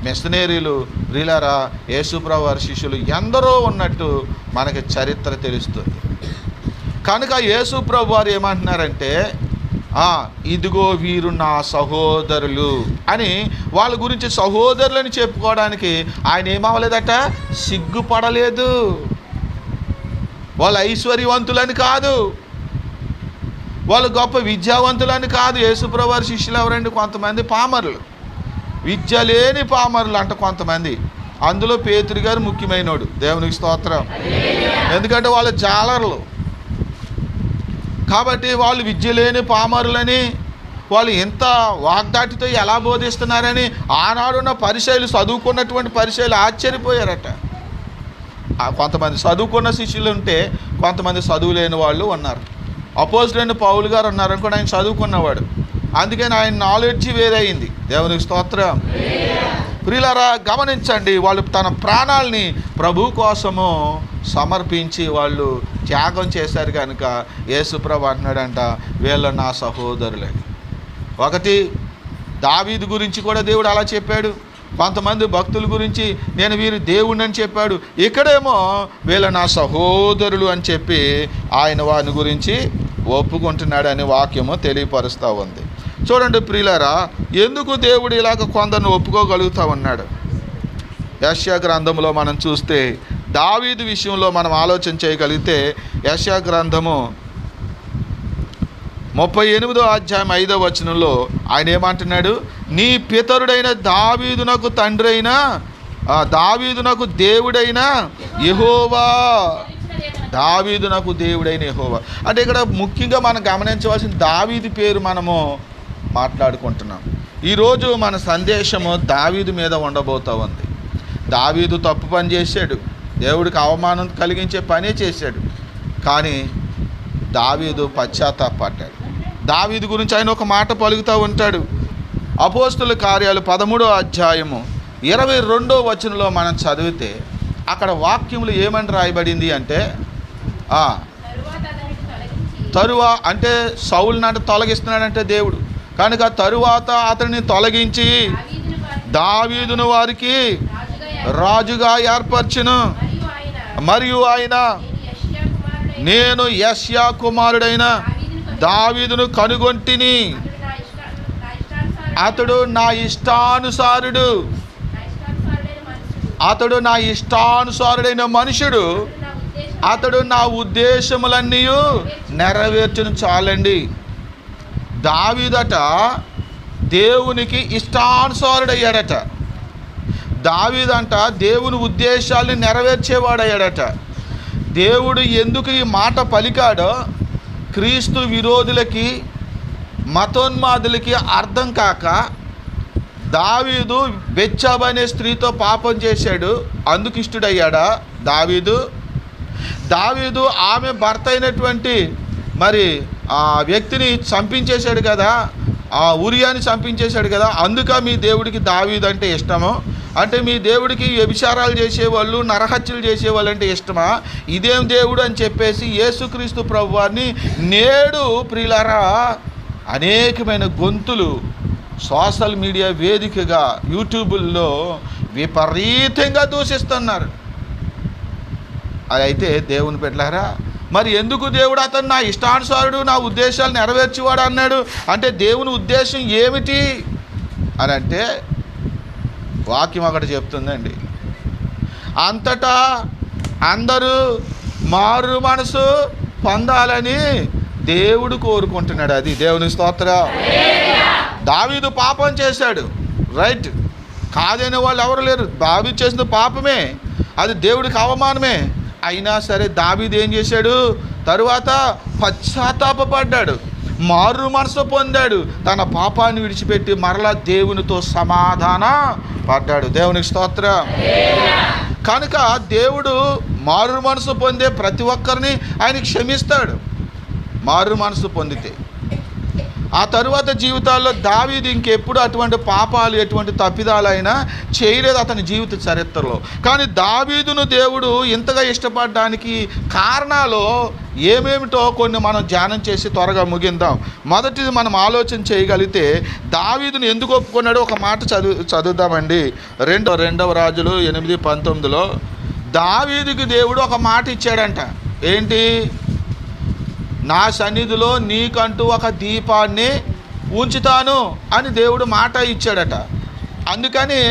మిషనరీలు, ప్రియులారా, యేసుప్రభు వారి శిష్యులు ఎందరో ఉన్నట్టు మనకి చరిత్ర తెలుస్తుంది. కనుక యేసుప్రభు వారు ఏమంటున్నారంటే ఇదిగో వీరు నా సహోదరులు అని వాళ్ళ గురించి సహోదరులని చెప్పుకోవడానికి ఆయన ఏమవ్వలేదట? సిగ్గుపడలేదు. వాళ్ళు ఐశ్వర్యవంతులని కాదు, వాళ్ళు గొప్ప విద్యావంతులని కాదు. యేసుప్రభు వారి శిష్యులు ఎవరండి? కొంతమంది పామరులు, విద్య లేని పామరులు అంట కొంతమంది. అందులో పేతురు గారు ముఖ్యమైనోడు. దేవునికి స్తోత్రం. ఎందుకంటే వాళ్ళు జాలర్లు కాబట్టి వాళ్ళు విద్య లేని పామరులని, వాళ్ళు ఎంత వాగ్దాటితో ఎలా బోధిస్తున్నారని ఆనాడున్న పరిచయులు, చదువుకున్నటువంటి పరిచయులు ఆశ్చర్యపోయారట. కొంతమంది చదువుకున్న శిష్యులు ఉంటే కొంతమంది చదువు లేని వాళ్ళు ఉన్నారు. అపోజిట్ పౌలు గారు ఉన్నారు అనుకోండి, ఆయన చదువుకున్నవాడు, అందుకని ఆయన నాలెడ్జ్ వేరే అయింది. దేవునికి స్తోత్రం. ప్రియులారా, గమనించండి, వాళ్ళు తన ప్రాణాలని ప్రభు కోసము సమర్పించి వాళ్ళు త్యాగం చేశారు. కనుక యేసుప్రభు అంటున్నాడంట వీళ్ళు నా సహోదరులని. ఒకటి, దావీదు గురించి కూడా దేవుడు అలా చెప్పాడు. కొంతమంది భక్తుల గురించి నేను వీరు దేవుణ్ణి అని చెప్పాడు. ఇక్కడేమో వీళ్ళ నా సహోదరులు అని చెప్పి ఆయన వారిని గురించి ఒప్పుకుంటున్నాడు అనే వాక్యము తెలియపరుస్తూ ఉంది. చూడండి ప్రియులారా, ఎందుకు దేవుడు ఇలాగ కొందరిని ఒప్పుకోగలుగుతూ ఉన్నాడు? యెషయా గ్రంథంలో మనం చూస్తే దావీదు విషయంలో మనం ఆలోచన చేయగలిగితే యెషయా గ్రంథము 38వ అధ్యాయం 5వ వచనంలో ఆయన ఏమంటున్నాడు? నీ పితరుడైన దావీదునకు తండ్రి అయిన దావీదునకు దేవుడైన యెహోవా, దావీదునకు దేవుడైన యెహోవా. అంటే ఇక్కడ ముఖ్యంగా మనం గమనించవలసిన దావీదు పేరు మనము మాట్లాడుకుంటున్నాం. ఈరోజు మన సందేశము దావీదు మీద ఉండబోతూ ఉంది. దావీదు తప్పు పని చేశాడు, దేవుడికి అవమానం కలిగించే పనే చేశాడు. కానీ దావీదు పశ్చాత్తాపడ్డాడు. దావీదు గురించి ఆయన ఒక మాట పలుకుతూ ఉంటాడు. అపోస్తుల కార్యాలు 13వ అధ్యాయము 22వ వచనంలో మనం చదివితే అక్కడ వాక్యములు ఏమని రాయబడింది అంటే అంటే సౌలుని అంటే తొలగిస్తున్నాడంటే దేవుడు. కనుక తరువాత అతనిని తొలగించి దావీదును వారికి రాజుగా ఏర్పరచును. మరియు ఆయన నేను యెషయా కుమారుడైన దావీదును కనుగొంటిని, అతడు నా ఇష్టానుసారుడు, అతడు నా ఇష్టానుసారుడైన మనుషుడు, అతడు నా ఉద్దేశములన్నీ నెరవేర్చును. చాలండి. దావీదట దేవునికి ఇష్టానుసారుడయ్యాడట. దావీదంట దేవుని ఉద్దేశాన్ని నెరవేర్చేవాడయ్యాడట. దేవుడు ఎందుకు ఈ మాట పలికాడో క్రీస్తు విరోధులకి, మతోన్మాదులకి అర్థం కాక దావీదు బెత్షెబ అనే స్త్రీతో పాపం చేశాడు. అందుకు ఇష్టడయ్యాడా దావీదు? దావీదు ఆమె భర్త అయినటువంటి మరి ఆ వ్యక్తిని చంపించేశాడు కదా, ఆ ఉరియాని చంపించేశాడు కదా. అందుక మీ దేవుడికి దావీదు అంటే ఇష్టము? అంటే మీ దేవుడికి వ్యభిచారాలు చేసేవాళ్ళు, నరహత్యలు చేసేవాళ్ళు అంటే ఇష్టమా? ఇదేం దేవుడు అని చెప్పేసి యేసుక్రీస్తు ప్రభువారిని నేడు ప్రియులారా అనేకమైన గొంతులు సోషల్ మీడియా వేదికగా యూట్యూబుల్లో విపరీతంగా దూషిస్తున్నారు. అదైతే దేవుని బిడ్డలారా, మరి ఎందుకు దేవుడు అతను నా ఇష్టానుసారుడు, నా ఉద్దేశాలు నెరవేర్చేవాడు అన్నాడు? అంటే దేవుని ఉద్దేశం ఏమిటి అని అంటే వాక్యం అక్కడ చెప్తుందండి. అంతటా అందరూ మారు మనసు పొందాలని దేవుడు కోరుకుంటున్నాడు. అది దేవుని స్తోత్రం. దావీదు పాపం చేశాడు, రైట్, కాదనే వాళ్ళు ఎవరు లేరు. దావీదు చేసిన పాపమే, అది దేవుడికి అవమానమే. అయినా సరే దావీదు ఏం చేశాడు? తరువాత పశ్చాత్తాపడ్డాడు, మారు మనసు పొందాడు, తన పాపాన్ని విడిచిపెట్టి మరలా దేవునితో సమాధాన పడ్డాడు. దేవునికి స్తోత్రం. కనుక దేవుడు మారు మనసు పొందే ప్రతి ఒక్కరిని ఆయన క్షమిస్తాడు, మారు మనసు పొందితే. ఆ తరువాత జీవితాల్లో దావీదు ఇంకెప్పుడు అటువంటి పాపాలు, ఎటువంటి తప్పిదాలైనా చేయలేదు అతని జీవిత చరిత్రలో. కానీ దావీదును దేవుడు ఇంతగా ఇష్టపడడానికి కారణాలు ఏమేమిటో కొన్ని మనం ధ్యానం చేసి త్వరగా ముగిందాం. మొదటిది మనం ఆలోచన చేయగలిగితే దావీదును ఎందుకు ఒప్పుకున్నాడో ఒక మాట చదువుదామండి. రెండవ రాజులు 8:19లో దావీదుకి దేవుడు ఒక మాట ఇచ్చాడంట. ఏంటి? నా సన్నిధిలో నీకంటూ ఒక దీపాన్ని ఉంచుతాను అని దేవుడు మాట ఇచ్చాడట. అందుకని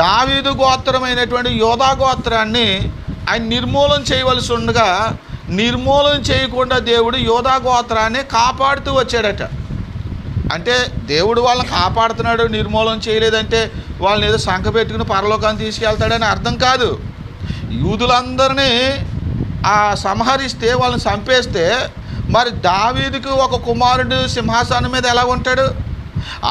దావీదు గోత్రమైనటువంటి యోధా గోత్రాన్ని ఆయన నిర్మూలన చేయవలసి ఉండగా నిర్మూలన చేయకుండా దేవుడు యోధా గోత్రాన్ని కాపాడుతూ వచ్చాడట. అంటే దేవుడు వాళ్ళని కాపాడుతున్నాడు, నిర్మూలన చేయలేదంటే వాళ్ళని ఏదో సంఖ పెట్టుకుని పరలోకాన్ని తీసుకెళ్తాడని అర్థం కాదు. యూదులందరినీ సంహరిస్తే, వాళ్ళని చంపేస్తే మరి దావీదుకు ఒక కుమారుడు సింహాసనం మీద ఎలా ఉంటాడు?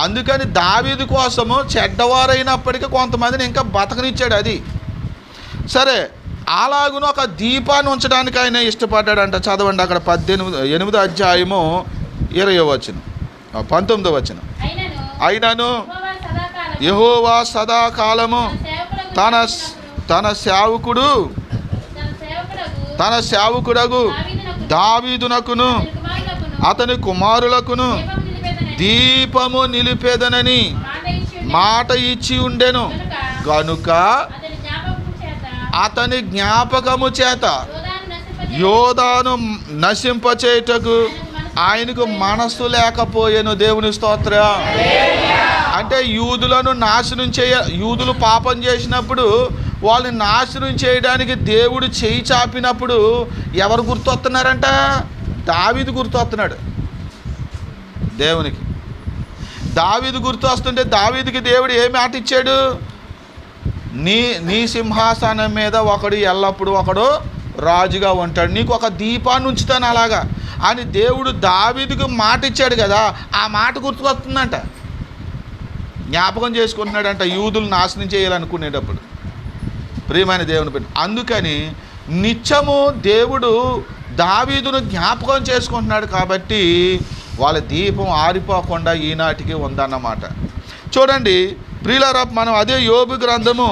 అందుకని దావీదు కోసము చెడ్డవారైనప్పటికీ కొంతమందిని ఇంకా బతకనిచ్చాడు. అది సరే, అలాగున ఒక దీపాన్ని ఉంచడానికి ఆయన ఇష్టపడ్డాడంట. చదవండి అక్కడ 8వ అధ్యాయము 20వ వచనం, 19వ వచనం. అయినను యెహోవా సదాకాలము తన సేవకుడగు దావీదునకును అతని కుమారులకును దీపము నిలిపేదనని మాట ఇచ్చి ఉండెను గనుక అతని జ్ఞాపకము చేత యోధాను నశింపచేయుటకు ఆయనకు మనస్సు లేకపోయేను. దేవుని స్తోత్రం. అంటే యూదులను నాశనం యూదులు పాపం చేసినప్పుడు వాళ్ళని నాశనం చేయడానికి దేవుడు చేయి చాపినప్పుడు ఎవరు గుర్తొస్తున్నారంట? దావీదు గుర్తొస్తున్నాడు దేవునికి. దావీదు గుర్తు వస్తుంటే దావీదుకి దేవుడు ఏ మాట ఇచ్చాడు? నీ సింహాసనం మీద ఒకడు ఎల్లప్పుడూ ఒకడు రాజుగా ఉంటాడు, నీకు ఒక దీపాన్ని ఉంచుతాను అలాగా అని దేవుడు దావీదుకు మాట ఇచ్చాడు కదా. ఆ మాట గుర్తుకొస్తుందంట, జ్ఞాపకం చేసుకుంటున్నాడంట యూదులు నాశనం చేయాలనుకునేటప్పుడు. ప్రియమైన దేవుని బిడ్డ, అందుకని నిత్యము దేవుడు దావీదును జ్ఞాపకం చేసుకుంటున్నాడు కాబట్టి వాళ్ళ దీపం ఆరిపోకుండా ఈనాటికి ఉందన్నమాట. చూడండి ప్రియులారా, మనం అదే యోబు గ్రంథము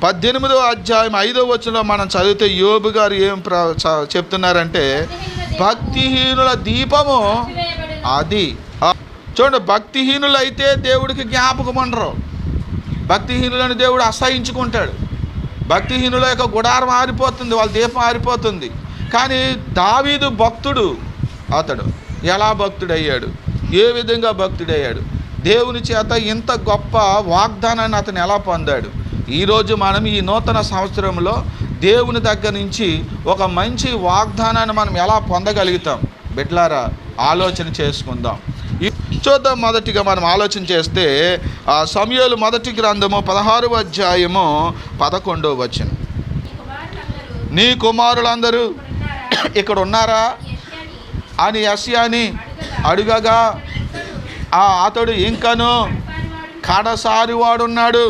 18వ అధ్యాయం 5వ వచనంలో మనం చదివితే యోబు గారు ఏం చెప్తున్నారంటే, భక్తిహీనుల దీపము అది. చూడండి, భక్తిహీనులు అయితే దేవుడికి జ్ఞాపకం ఉండరు. భక్తిహీనులను దేవుడు అసహించుకుంటాడు. భక్తిహీనుల యొక్క గుడారం ఆరిపోతుంది, వాళ్ళ దీపం ఆరిపోతుంది. కానీ దావీదు భక్తుడు. అతడు ఎలా భక్తుడయ్యాడు? ఏ విధంగా భక్తుడయ్యాడు? దేవుని చేత ఇంత గొప్ప వాగ్దానాన్ని అతను ఎలా పొందాడు? ఈరోజు మనం ఈ నూతన సంవత్సరంలో దేవుని దగ్గర నుంచి ఒక మంచి వాగ్దానాన్ని మనం ఎలా పొందగలుగుతాం? బిడ్డలారా, ఆలోచన చేసుకుందాం. చూద్దాం. మొదటిగా మనం ఆలోచన చేస్తే సమూయేలు మొదటి గ్రంథము 16వ అధ్యాయము 11వ వచనం, నీ కుమారులందరూ ఇక్కడ ఉన్నారా అని యెషయాని అడుగగా అతడు ఇంకను కడసారి వాడున్నాడు,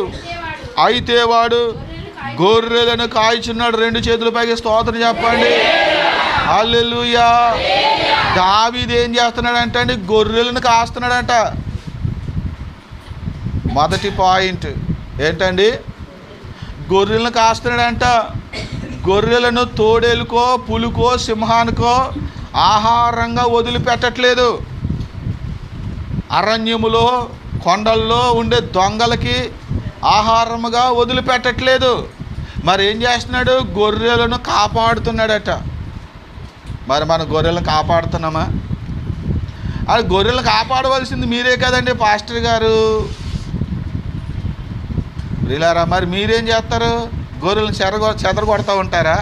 అయితే వాడు గొర్రెలను కాయిచున్నాడు. 2 చేతుల పైకి స్తోత్రం చెప్పండి. హల్లెలూయా. దావీదు ఏం చేస్తున్నాడంట అండి? గొర్రెలను కాస్తున్నాడంట. మొదటి పాయింట్ ఏంటండి? గొర్రెలను కాస్తున్నాడంట. గొర్రెలను తోడేలుకో, పులుకో, సింహానికో ఆహారంగా వదిలిపెట్టట్లేదు. అరణ్యములో, కొండల్లో ఉండే దొంగలకి ఆహారముగా వదిలిపెట్టట్లేదు. మరి ఏం చేస్తున్నాడు? గొర్రెలను కాపాడుతున్నాడట. మరి మన గొర్రెలను కాపాడుతున్నామా? అది గొర్రెలను కాపాడవలసింది మీరే కదండి పాస్టర్ గారు. వీళ్ళారా, మరి మీరేం చేస్తారు? గొర్రెలను చెదరగొడతా ఉంటారా?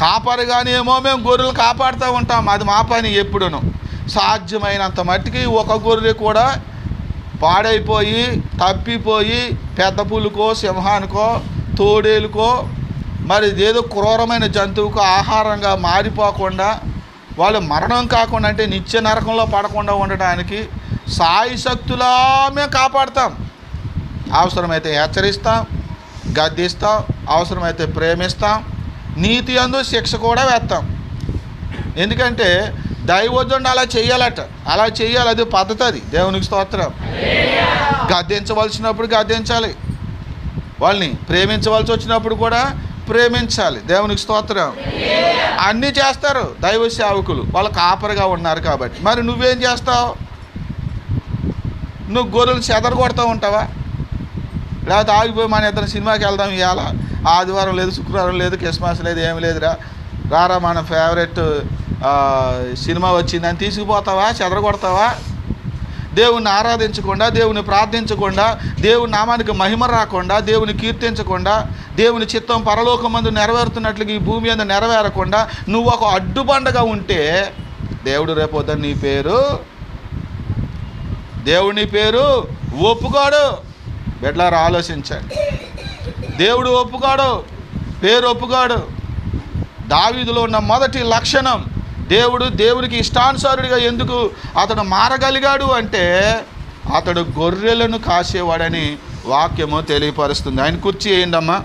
కాపరిగానే ఏమో మేము గొర్రెలు కాపాడుతూ ఉంటాం, అది మా పని. ఎప్పుడును సాధ్యమైనంత మట్టికి ఒక గొర్రె కూడా పాడైపోయి తప్పిపోయి పెద్ద పులుకో, సింహానికో, తోడేలుకో, మరి ఏదో క్రూరమైన జంతువుకు ఆహారంగా మారిపోకుండా, వాళ్ళు మరణం కాకుండా అంటే నిత్య నరకంలో పడకుండా ఉండడానికి సాయశక్తులా మేము కాపాడుతాం. అవసరమైతే హెచ్చరిస్తాం, గద్దిస్తాం, అవసరమైతే ప్రేమిస్తాం, నీతి అందు శిక్ష కూడా వేస్తాం. ఎందుకంటే దైవజనుడు అలా చెయ్యాలట, అలా చెయ్యాలి, అది పద్ధతి. అది దేవునికి స్తోత్రం. గద్దించవలసినప్పుడు గద్దించాలి, వాళ్ళని ప్రేమించవలసి వచ్చినప్పుడు కూడా ప్రేమించాలి. దేవునికి స్తోత్రం. అన్నీ చేస్తారు దైవ సేవకులు, వాళ్ళు కాపరిగా ఉన్నారు కాబట్టి. మరి నువ్వేం చేస్తావు? నువ్వు గొర్రెలు చెదరగొడతా ఉంటావా? లేకపోతే ఆగిపోయి మన ఇద్దరు సినిమాకి వెళ్దాం, ఇవాళ ఆదివారం లేదు, శుక్రవారం లేదు, క్రిస్మస్ లేదు, ఏమి లేదురా, రారా మన ఫేవరెట్ సినిమా వచ్చిందని తీసుకుపోతావా? చెదరగొడతావా? దేవుని ఆరాధించకుండా, దేవుని ప్రార్థించకుండా, దేవుని నామానికి మహిమ రాకుండా, దేవుని కీర్తించకుండా, దేవుని చిత్తం పరలోకమందు నెరవేరుతున్నట్లుగా ఈ భూమి మీద నెరవేరకుండా నువ్వు ఒక అడ్డుబండగా ఉంటే దేవుడు రేపొద్దు దేవుని పేరు ఒప్పుకోడు. బిడ్డలారా, ఆలోచించండి. దేవుడు ఒప్పుకోడు, పేరు ఒప్పుకోడు. దావీదులో ఉన్న మొదటి లక్షణం, దేవునికి ఇష్టానుసారుడిగా ఎందుకు అతడు మారగలిగాడు అంటే అతడు గొర్రెలను కాసేవాడని వాక్యము తెలియపరుస్తుంది. ఆయన కుర్చీ ఏందమ్మా.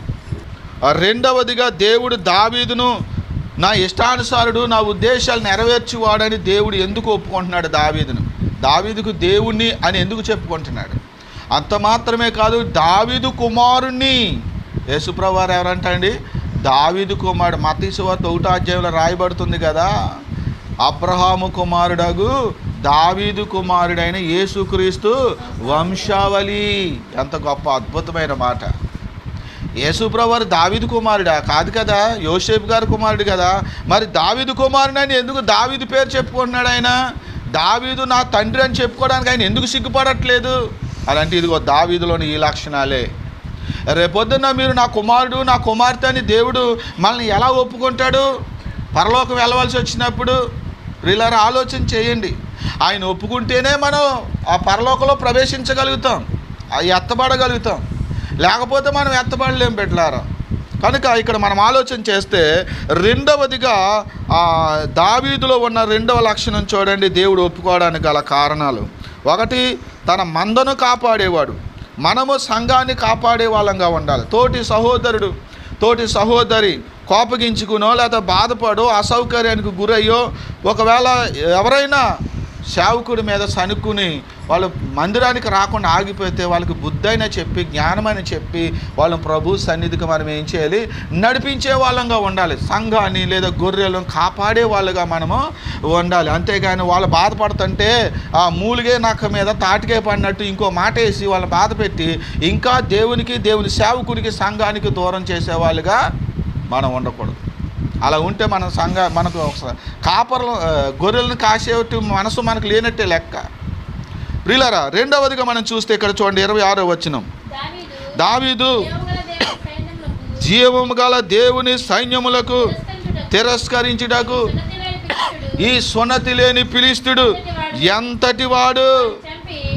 రెండవదిగా, దేవుడు దావీదును నా ఇష్టానుసారుడు, నా ఉద్దేశాలు నెరవేర్చువాడని దేవుడు ఎందుకు ఒప్పుకుంటున్నాడు? దావీదుకు దేవుణ్ణి అని ఎందుకు చెప్పుకుంటున్నాడు? అంత మాత్రమే కాదు, దావీదు కుమారుణ్ణి. యేసుప్రభువు వారు ఎవరంట అండి? దావీదు కుమారుడు. మత్తయి సువార్త 1వ అధ్యాయంలో రాయబడుతుంది కదా, అబ్రహాము కుమారుడగు దావీదు కుమారుడైన యేసుక్రీస్తు వంశావళి. ఎంత గొప్ప అద్భుతమైన మాట. యేసుప్రభు వారు దావీదు కుమారుడా? కాదు కదా, యోసేపు గారి కుమారుడు కదా. మరి దావీదు కుమారుడని ఎందుకు దావీదు పేరు చెప్పుకుంటున్నాడు ఆయన? దావీదు నా తండ్రి అని చెప్పుకోవడానికి ఆయన ఎందుకు సిగ్గుపడట్లేదు? అలాంటి ఇదిగో దావీదులోని ఈ లక్షణాలే. రేపొద్దున్న మీరు నా కుమారుడు నా కుమార్తె అని దేవుడు మనల్ని ఎలా ఒప్పుకుంటాడు? పరలోకం వెళ్ళవలసి వచ్చినప్పుడు వీళ్ళ ఆలోచన చేయండి. ఆయన ఒప్పుకుంటేనే మనం ఆ పరలోకంలో ప్రవేశించగలుగుతాం, ఎత్తబడగలుగుతాం. లేకపోతే మనం ఎత్తబడలేం బిడ్డలారా. కనుక ఇక్కడ మనం ఆలోచన చేస్తే రెండవదిగా దావీదులో ఉన్న రెండవ లక్షణం చూడండి, దేవుడు ఒప్పుకోవడానికి గల కారణాలు. ఒకటి, తన మందను కాపాడేవాడు. మనము సంఘాన్ని కాపాడే వాళ్ళంగా ఉండాలి. తోటి సహోదరి కోపగించుకునో లేదా బాధపడో అసౌకర్యానికి గురయ్యో ఒకవేళ ఎవరైనా సేవకుడి మీద సనుక్కుని వాళ్ళు మందిరానికి రాకుండా ఆగిపోతే వాళ్ళకి బుద్ధైనా చెప్పి జ్ఞానమని చెప్పి వాళ్ళని ప్రభు సన్నిధికి మనం ఏం చేయాలి? నడిపించే వాళ్ళంగా ఉండాలి. సంఘాన్ని లేదా గొర్రెలను కాపాడే వాళ్ళుగా మనము ఉండాలి. అంతేగాని వాళ్ళు బాధపడుతుంటే ఆ మూలిగే నక్క మీద తాటికే పడినట్టు ఇంకో మాట వేసి వాళ్ళని బాధ పెట్టి ఇంకా దేవుని సేవకుడికి సంఘానికి దూరం చేసేవాళ్ళుగా మనం ఉండకూడదు. అలా ఉంటే మనకు కాపర్లు గొర్రెలను కాసేటి మనసు మనకు లేనట్టే లెక్క. ప్రియులారా, రెండవదిగా మనం చూస్తే ఇక్కడ చూడండి 26వ వచనం. దావీదు జీవము గల దేవుని సైన్యములకు తిరస్కరించుటకు ఈ సున్నతి లేని ఫిలిష్తీయుడు ఎంతటి వాడు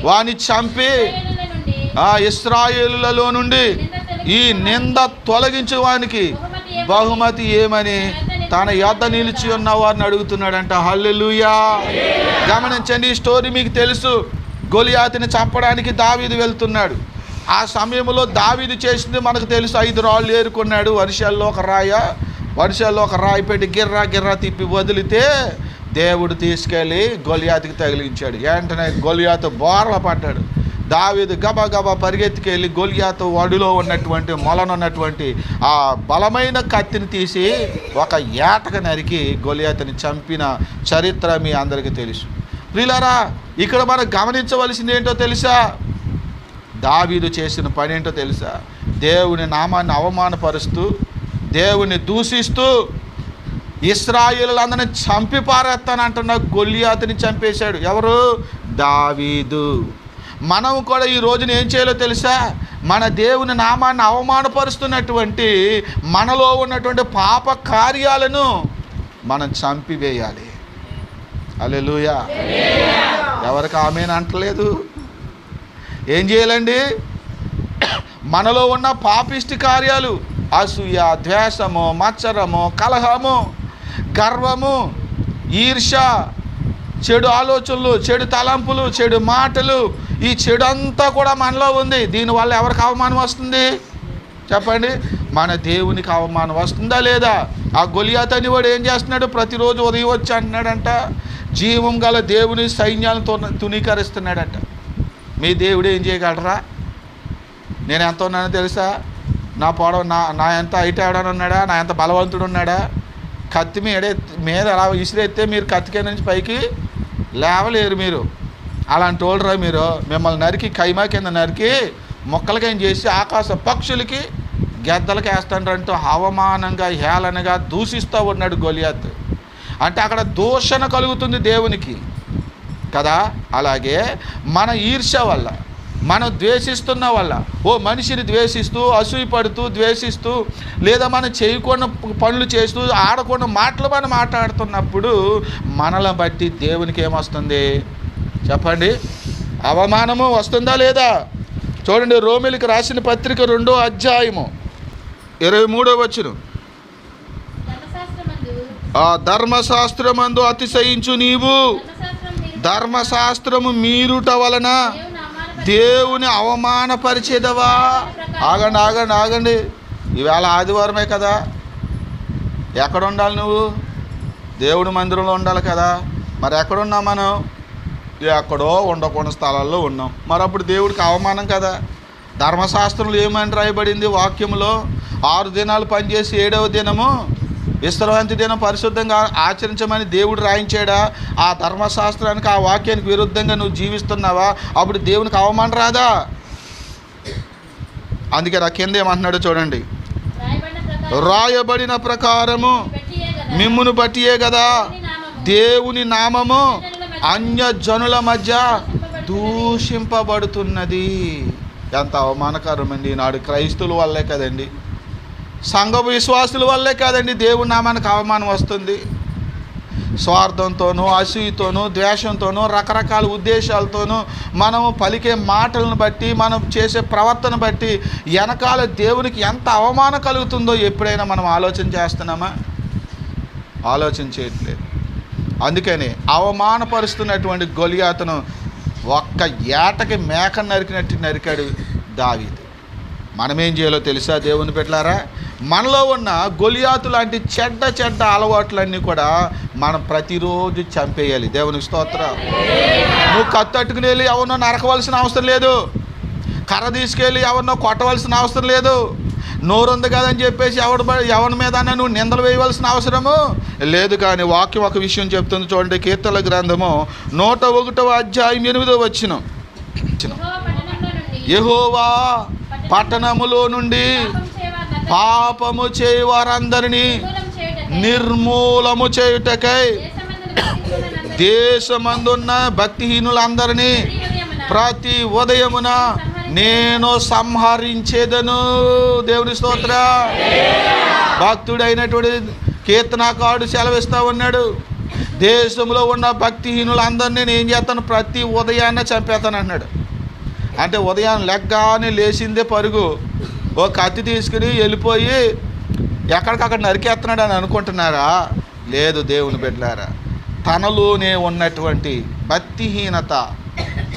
వాని చంపి ఆ ఇశ్రాయేలులలో నుండి ఈ నింద తొలగించు వానికి బహుమతి ఏమని తన యొద్ద నిలిచి ఉన్న వారిని అడుగుతున్నాడంట. హల్లెలూయా. గమనించండి, ఈ స్టోరీ మీకు తెలుసు. గొలియాతుని చంపడానికి దావీదు వెళ్తున్నాడు. ఆ సమయంలో దావీదు చేసింది మనకు తెలుసు. 5 రాళ్ళు ఏరుకున్నాడు. వర్షాల్లో ఒక రాయి పెట్టి గిర్రా తిప్పి వదిలితే దేవుడు తీసుకెళ్ళి గొలియాతుకి తగిలించాడు. వెంటనే గొలియాతు బోర్ల పడ్డాడు. దావీదు గబగబా పరిగెత్తుకెళ్ళి గొలియాతు ఒడిలో ఉన్నటువంటి మొలనున్నటువంటి ఆ బలమైన కత్తిని తీసి ఒక ఏటక నరికి గొలియాతుని చంపిన చరిత్ర మీ అందరికీ తెలుసు. ప్రియులారా, ఇక్కడ మనం గమనించవలసింది ఏంటో తెలుసా? దావీదు చేసిన పని ఏంటో తెలుసా? దేవుని నామాన్ని అవమానపరుస్తూ దేవుని దూషిస్తూ ఇశ్రాయేలులందరినీ చంపి పారేస్తానంటున్న గొలియాతుని చంపేశాడు. ఎవరు? దావీదు. మనం కూడా ఈ రోజున ఏం చేయాలో తెలుసా? మన దేవుని నామాన్ని అవమానపరుస్తున్నటువంటి మనలో ఉన్నటువంటి పాప కార్యాలను మనం చంపివేయాలి. హల్లెలూయా. ఎవరికి ఆమేన్ అంటలేదు? ఏం చేయాలండి? మనలో ఉన్న పాపిష్టి కార్యాలు, అసూయ, ద్వేషము, మత్సరము, కలహము, గర్వము, ఈర్ష్య, చెడు ఆలోచనలు, చెడు తలంపులు, చెడు మాటలు, ఈ చెడు అంతా కూడా మనలో ఉంది. దీనివల్ల ఎవరికి అవమానం వస్తుంది చెప్పండి? మన దేవునికి అవమానం వస్తుందా లేదా? ఆ గొలియాతు అనేవాడు ఏం చేస్తున్నాడు? ప్రతిరోజు ఉదయం వచ్చి అంటున్నాడంట, జీవం గల దేవుని సైన్యాలను తునీకరిస్తున్నాడంట. మీ దేవుడు ఏం చేయగలరా? నేను ఎంత ఉన్నానో తెలుసా? నా పొడవు నా ఎంత హైట్ ఎవడని ఉన్నాడా? నా ఎంత బలవంతుడు ఉన్నాడా? కత్తి మీద అలా విసిరెత్తే మీరు కత్తికే నుంచి పైకి లేవలేరు. మీరు అలాంటి వాళ్ళరా మీరు? మిమ్మల్ని నరికి కైమా కింద నరికి మొక్కలకేం చేసి ఆకాశ పక్షులకి గెద్దలకి వేస్తాడంటూ అవమానంగా హేళనగా దూషిస్తూ ఉన్నాడు గొలియాతు. అంటే అక్కడ దూషణ కలుగుతుంది దేవునికి కదా. అలాగే మన ఈర్ష్య వల్ల, మనం ద్వేషిస్తున్న వల్ల, మనిషిని ద్వేషిస్తూ అసూయపడుతూ ద్వేషిస్తూ లేదా మనం చేయకుండా పనులు చేస్తూ ఆడకుండా మాటలు మనం మాట్లాడుతున్నప్పుడు మనల్ని బట్టి దేవునికి ఏమొస్తుంది చెప్పండి? అవమానము వస్తుందా లేదా? చూడండి, రోమీయులకు రాసిన పత్రిక 2వ అధ్యాయము 23వ వచనం. ఆ ధర్మశాస్త్రమందు అతిశయించు నీవు ధర్మశాస్త్రము మీరుట వలన దేవుని అవమానపరిచేదవా? ఆగండి. ఈవేళ ఆదివారమే కదా. ఎక్కడ ఉండాలి నువ్వు? దేవుడి మందిరంలో ఉండాలి కదా. మరి ఎక్కడున్నాం మనం? ఎక్కడో ఉండకుండా స్థలాల్లో ఉన్నాం. మరి అప్పుడు దేవుడికి అవమానం కదా. ధర్మశాస్త్రంలో ఏమని రాయబడింది వాక్యంలో? 6 దినాలు పనిచేసి 7వ దినము విశ్రాంతి దినం పరిశుద్ధంగా ఆచరించమని దేవుడు రాయించాడా? ఆ ధర్మశాస్త్రానికి, ఆ వాక్యానికి విరుద్ధంగా నువ్వు జీవిస్తున్నావా? అప్పుడు దేవునికి అవమానం రాదా? అందుకే నా కింద ఏమంటున్నాడో చూడండి. రాయబడిన ప్రకారము మిమ్మును బట్టియే కదా దేవుని నామము అన్యజనుల మధ్య దూషింపబడుతున్నది. ఎంత అవమానకరమండి. ఈనాడు క్రైస్తవుల వల్లే కదండి, సంఘపు విశ్వాసుల వల్లే కాదండి దేవుని నామానికి అవమానం వస్తుంది. స్వార్థంతోనూ, అసూయతోనూ, ద్వేషంతోనూ, రకరకాల ఉద్దేశాలతోనూ మనము పలికే మాటలను బట్టి, మనం చేసే ప్రవర్తన బట్టి వెనకాల దేవునికి ఎంత అవమానం కలుగుతుందో ఎప్పుడైనా మనం ఆలోచన చేస్తున్నామా? ఆలోచన చేయట్లేదు. అందుకని అవమానపరుస్తున్నటువంటి గొలియాతును ఒక్క ఏటకి మేక నరికినట్టు నరికాడు దావీదు. మనమేం చేయాలో తెలుసా దేవుని బిడ్డలారా? మనలో ఉన్న గొలియాతు లాంటి చెడ్డ అలవాట్లన్నీ కూడా మనం ప్రతిరోజు చంపేయాలి. దేవునికి స్తోత్రం. నువ్వు కత్తట్టుకుని వెళ్ళి ఎవరినో నరకవలసిన అవసరం లేదు. కర్ర తీసుకెళ్ళి ఎవరినో కొట్టవలసిన అవసరం లేదు. నోరుంది కదని చెప్పేసి ఎవరి మీద నువ్వు నిందలు వేయవలసిన అవసరము లేదు. కానీ వాక్యం ఒక విషయం చెప్తుంది చూడండి. కీర్తనల గ్రంథము 101వ అధ్యాయం 8వ వచనం. యెహోవా పట్టణములో నుండి పాపము చేయవారందరినీ నిర్మూలము చేయుటకై దేశమందున్న భక్తిహీనులందరినీ ప్రతి ఉదయమున నేను సంహరించేదను. దేవుని స్తోత్ర. భక్తుడైనటువంటి కీర్తనాకారుడు సెలవిస్తా ఉన్నాడు, దేశంలో ఉన్న భక్తిహీనులందరినీ నేను ఏం చేస్తాను? ప్రతి ఉదయాన్నే చంపేస్తాను అన్నాడు. అంటే ఉదయం లెగ్గానే లేచిందే పరుగు, ఓ కత్తి తీసుకుని వెళ్ళిపోయి ఎక్కడికక్కడ నరికేస్తున్నాడు అని అనుకుంటున్నారా? లేదు దేవుని బిడ్డలారా. తనలోనే ఉన్నటువంటి భక్తిహీనత,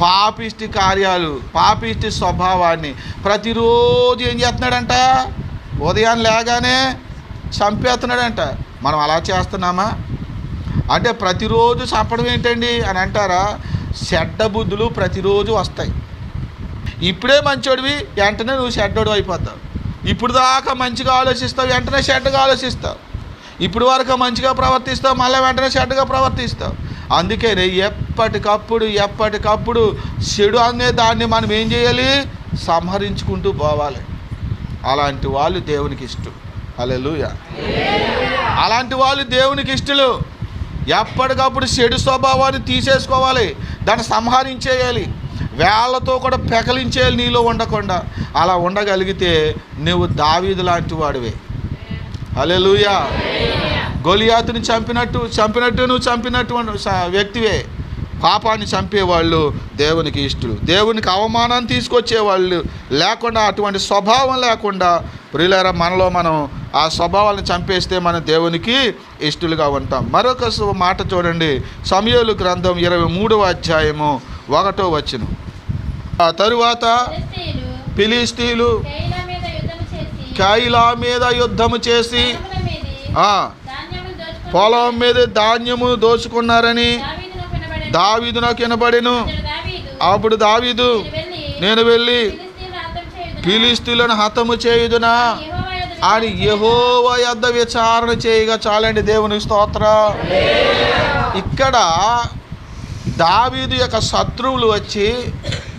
పాపిష్టి కార్యాలు, పాపిష్టి స్వభావాన్ని ప్రతిరోజు ఏం చేస్తున్నాడంట? ఉదయం లేగానే చంపేస్తున్నాడంట. మనం అలా చేస్తున్నామా? అంటే ప్రతిరోజు చంపడం ఏంటండి అని అంటారా? చెడ్డ బుద్ధులు ప్రతిరోజు వస్తాయి. ఇప్పుడే మంచోడివి, వెంటనే నువ్వు చెడ్డోడు అయిపోతావు. ఇప్పుడు దాకా మంచిగా ఆలోచిస్తావు, వెంటనే చెడ్డగా ఆలోచిస్తావు. ఇప్పుడు వరకు మంచిగా ప్రవర్తిస్తావు, మళ్ళీ వెంటనే చెడ్డగా ప్రవర్తిస్తావు. అందుకని ఎప్పటికప్పుడు చెడు అనే దాన్ని మనం ఏం చేయాలి? సంహరించుకుంటూ పోవాలి. అలాంటి వాళ్ళు దేవునికి ఇష్టం. హల్లెలూయా. అలాంటి వాళ్ళు దేవునికి ఇష్టలు. ఎప్పటికప్పుడు చెడు స్వభావాన్ని తీసేసుకోవాలి, దాన్ని సంహరించేయాలి, వేళ్లతో కూడా పెకలించేయాలి నీలో ఉండకుండా. అలా ఉండగలిగితే నువ్వు దావీదు లాంటి వాడివే. హల్లెలూయా. గొలియాతుని చంపినట్టు నువ్వు చంపినటువంటి వ్యక్తివే. పాపాన్ని చంపేవాళ్ళు దేవునికి ఇష్టలు. దేవునికి అవమానాన్ని తీసుకొచ్చేవాళ్ళు లేకుండా, అటువంటి స్వభావం లేకుండా ప్రియులారా మనలో మనం ఆ స్వభావాలను చంపేస్తే మనం దేవునికి ఇష్టలుగా ఉంటాం. మరొక మాట చూడండి. సమూయేలు గ్రంథం 23వ అధ్యాయము 1వ వచనం. ఆ తరువాత ఫిలిష్తీయులు కయీలా మీద యుద్ధము చేసి పొలం మీద ధాన్యము దోచుకున్నారని దావీదు నాకు వినబడెను. అప్పుడు దావీదు, నేను వెళ్ళి ఫిలిష్తీయులను హతము చేయుదునా అని యెహోవా యొద్ద విచారణ చేయగా. చాలండి దేవుని స్తోత్రం. ఇక్కడ దావీదు యొక్క శత్రువులు వచ్చి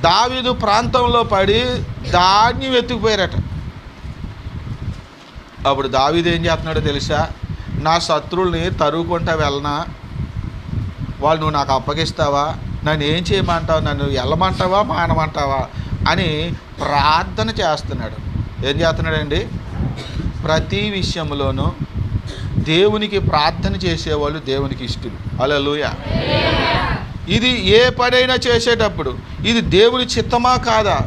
దావీదు ప్రాంతంలో పడి ధాన్యం ఎత్తుకుపోయారట. అప్పుడు దావీదు ఏం చేస్తున్నాడో తెలుసా? నా శత్రువుల్ని తరువుకుంటా వెళ్ళనా? వాళ్ళు నువ్వు నాకు అప్పగిస్తావా? నన్ను ఏం చేయమంటావు? నన్ను వెళ్ళమంటావా మానమంటావా అని ప్రార్థన చేస్తున్నాడు. ఏం చేస్తున్నాడండి? ప్రతి విషయంలోనూ దేవునికి ప్రార్థన చేసేవాళ్ళు దేవునికి ఇష్టలు. హల్లెలూయా. ఇది ఏ పనైనా చేసేటప్పుడు ఇది దేవుని చిత్తమా కాదా,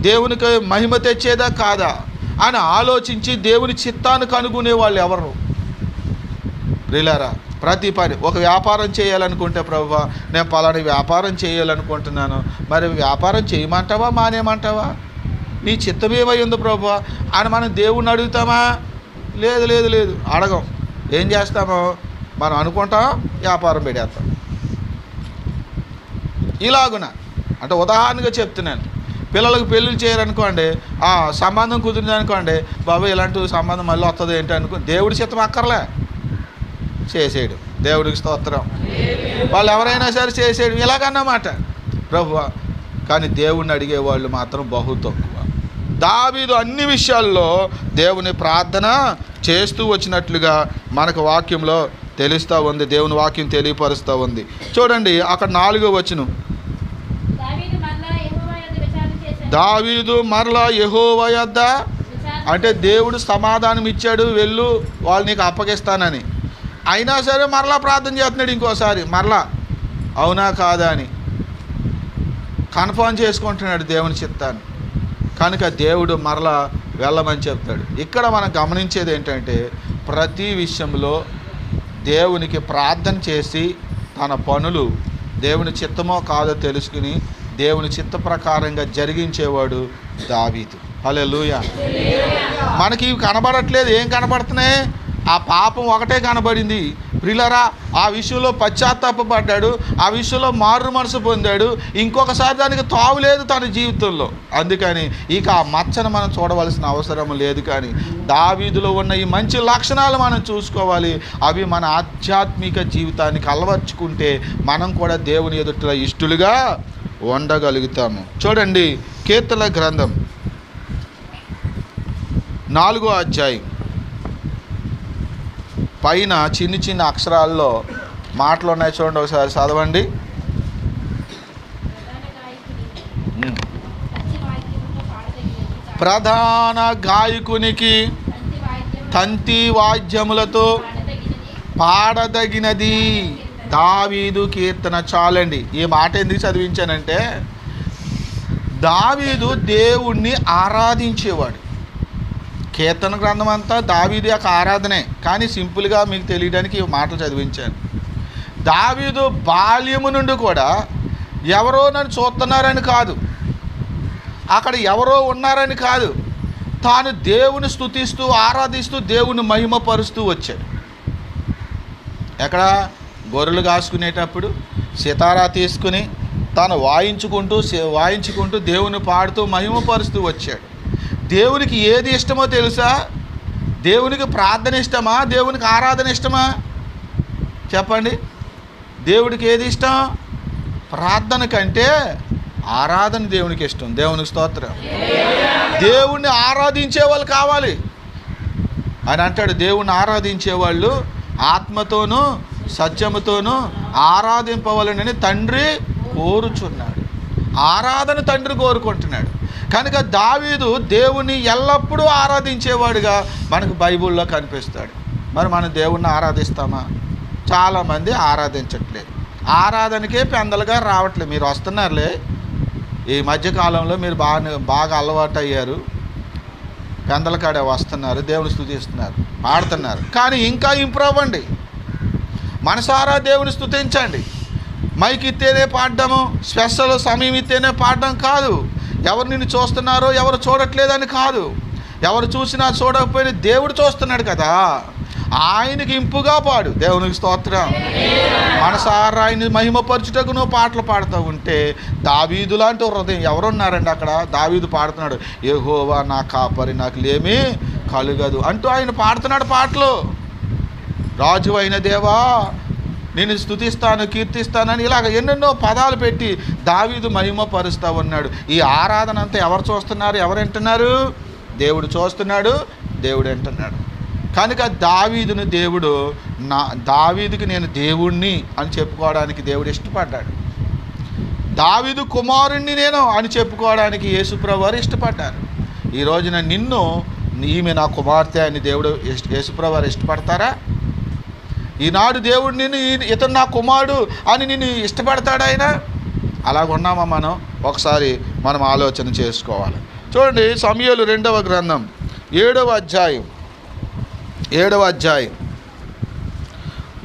దేవునికి మహిమ తెచ్చేదా కాదా అని ఆలోచించి దేవుని చిత్తానికి అనుకునే వాళ్ళు ఎవరు? ప్రియులారా, ప్రతి పని, ఒక వ్యాపారం చేయాలనుకుంటే, ప్రభువా నేను పలానా వ్యాపారం చేయాలనుకుంటున్నాను, మరి వ్యాపారం చేయమంటావా మానేమంటావా? నీ చిత్తం ఏమై ఉంది ప్రభువా అని మనం దేవుణ్ణి అడుగుతామా? లేదు లేదు లేదు అడగం. ఏం చేస్తామో మనం అనుకుంటాం, వ్యాపారం పెడేస్తాం. ఇలాగున అంటే ఉదాహరణగా చెప్తున్నాను. పిల్లలకు పెళ్ళిళ్ళు చేయరనుకోండి, సంబంధం కుదిరిందనుకోండి, బాబు ఇలాంటి సంబంధం మళ్ళీ వస్తుంది ఏంటి అనుకో, దేవుడి చిత్తం అక్కర్లే. చేసేయడం. దేవుడికి స్తోత్రం. వాళ్ళు ఎవరైనా సరే చేసేయడం ఇలాగన్నమాట ప్రభువా. కానీ దేవుణ్ణి అడిగేవాళ్ళు మాత్రం బహు తక్కువ. దావీదు అన్ని విషయాల్లో దేవుని ప్రార్థన చేస్తూ వచ్చినట్లుగా మనకు వాక్యంలో తెలుస్తూ ఉంది. దేవుని వాక్యం తెలియపరుస్తూ ఉంది. చూడండి అక్కడ 4వ వచనం, దావీదు మరలా యెహోవా యొద్ద, అంటే దేవుడు సమాధానం ఇచ్చాడు, వెళ్ళు వాళ్ళు నీకు అప్పగిస్తానని. అయినా సరే మరలా ప్రార్థన చేస్తున్నాడు ఇంకోసారి, మరలా అవునా కాదా అని కన్ఫర్మ్ చేసుకుంటున్నాడు దేవుని చిత్తాన్ని. కనుక దేవుడు మరలా వెళ్ళమని చెప్తాడు. ఇక్కడ మనం గమనించేది ఏంటంటే ప్రతి విషయంలో దేవునికి ప్రార్థన చేసి తన పనులు దేవుని చిత్తమో కాదో తెలుసుకుని దేవుని చిత్త ప్రకారంగా జరిగించేవాడు దావీదు. హల్లెలూయా. మనకి ఇవి కనబడట్లేదు. ఏం కనబడుతున్నాయి? ఆ పాపం ఒకటే కనబడింది. ప్రియులారా, ఆ విషయంలో పశ్చాత్తాపడ్డాడు, ఆ విషయంలో మారు మనసు పొందాడు. ఇంకొకసారి దానికి తావులేదు తన జీవితంలో. అందుకని ఇక ఆ మచ్చను మనం చూడవలసిన అవసరం లేదు. కానీ దావీదులో ఉన్న ఈ మంచి లక్షణాలు మనం చూసుకోవాలి. అవి మన ఆధ్యాత్మిక జీవితానికి అలవర్చుకుంటే మనం కూడా దేవుని ఎదుట ఇష్టలుగా ఉండగలుగుతాము. చూడండి కీర్తనల గ్రంథం 4వ అధ్యాయం పైన చిన్న చిన్న అక్షరాల్లో మాటలు ఉన్నాయి. చూడండి, ఒకసారి చదవండి. ప్రధాన గాయకునికి తంతి వాద్యములతో పాడదగినది దావీదు కీర్తన. చాలండి. ఈ మాట ఎందుకు చదివించానంటే దావీదు దేవుణ్ణి ఆరాధించేవాడు. కీర్తన గ్రంథం అంతా దావీదు యొక్క ఆరాధనే. కానీ సింపుల్గా మీకు తెలియడానికి ఈ మాటలు చదివించాను. దావీదు బాల్యము నుండి కూడా ఎవరో నన్ను చూస్తున్నారని కాదు, అక్కడ ఎవరో ఉన్నారని కాదు, తాను దేవుని స్తుతిస్తూ ఆరాధిస్తూ దేవుని మహిమపరుస్తూ వచ్చాడు. ఎక్కడ? గొర్రెలు కాసుకునేటప్పుడు సితారా తీసుకుని తాను వాయించుకుంటూ దేవుని పాడుతూ మహిమపరుస్తూ వచ్చాడు. దేవునికి ఏది ఇష్టమో తెలుసా? దేవునికి ప్రార్థన ఇష్టమా? దేవునికి ఆరాధన ఇష్టమా? చెప్పండి. దేవుడికి ఏది ఇష్టం? ప్రార్థన కంటే ఆరాధన దేవునికి ఇష్టం. దేవునికి స్తోత్రం. దేవుణ్ణి ఆరాధించే వాళ్ళు కావాలి అని అంటాడు. దేవుణ్ణి ఆరాధించే వాళ్ళు ఆత్మతోనూ సత్యముతోనూ ఆరాధింపవలనని తండ్రి కోరుచున్నాడు. ఆరాధన తండ్రి కోరుకుంటున్నాడు. కనుక దావీదు దేవుని ఎల్లప్పుడూ ఆరాధించేవాడుగా మనకు బైబిల్లో కనిపిస్తాడు. మరి మనం దేవుణ్ణి ఆరాధిస్తామా? చాలామంది ఆరాధించట్లేదు. ఆరాధనకే పెందలుగా రావట్లేదు. మీరు వస్తున్నారులే, ఈ మధ్యకాలంలో మీరు బాగా అలవాటు అయ్యారు. పెందల కాడే వస్తున్నారు, దేవుని స్తుతిస్తున్నారు, పాడుతున్నారు. కానీ ఇంకా ఇంప్రూవ్ అవ్వండి. మనసారా దేవుని స్తుతించండి. మైక్ ఇస్తేనే పాడడము, స్పెషల్ సమయం ఇస్తేనే పాడడం కాదు. ఎవరు నిన్ను చూస్తున్నారో ఎవరు చూడట్లేదని కాదు. ఎవరు చూసినా చూడకపోయినా దేవుడు చూస్తున్నాడు కదా, ఆయనకి ఇంపుగా పాడు. దేవునికి స్తోత్రం. మనసారా ఆయన్ని మహిమపరచుటకు నువ్వు పాటలు పాడుతూ ఉంటే దావీదు లాంటి హృదయం ఎవరున్నారండి అక్కడ? దావీదు పాడుతున్నాడు, యెహోవా నా కాపరి, నాకు లేమి కలుగదు అంటూ ఆయన పాడుతున్నాడు పాటలు. రాజు అయిన దేవా నేను స్తుతిస్తాను, కీర్తిస్తానని ఇలాగ ఎన్నెన్నో పదాలు పెట్టి దావీదు మహిమపరుస్తూ ఉన్నాడు. ఈ ఆరాధన అంతా ఎవరు చూస్తున్నారు? ఎవరు వింటున్నారు? దేవుడు చూస్తున్నాడు, దేవుడు వింటున్నాడు. కనుక దావీదుని దేవుడు దావీదుకి నేను దేవుణ్ణి అని చెప్పుకోవడానికి దేవుడు ఇష్టపడ్డాడు. దావీదు కుమారుణ్ణి నేను అని చెప్పుకోవడానికి యేసుప్రభు వారు ఇష్టపడ్డారు. ఈ రోజున నిన్ను ఈమె నా కుమార్తె అని దేవుడు యేసుప్రభు వారు ఇష్టపడతారా? ఈనాడు దేవుడు నిన్ను ఇతను నా కుమారుడు అని నిన్ను ఇష్టపడతాడు ఆయన? అలాగున్నామా మనం? ఒకసారి మనం ఆలోచన చేసుకోవాలి. చూడండి సమూయేలు 2వ గ్రంథం 7వ అధ్యాయం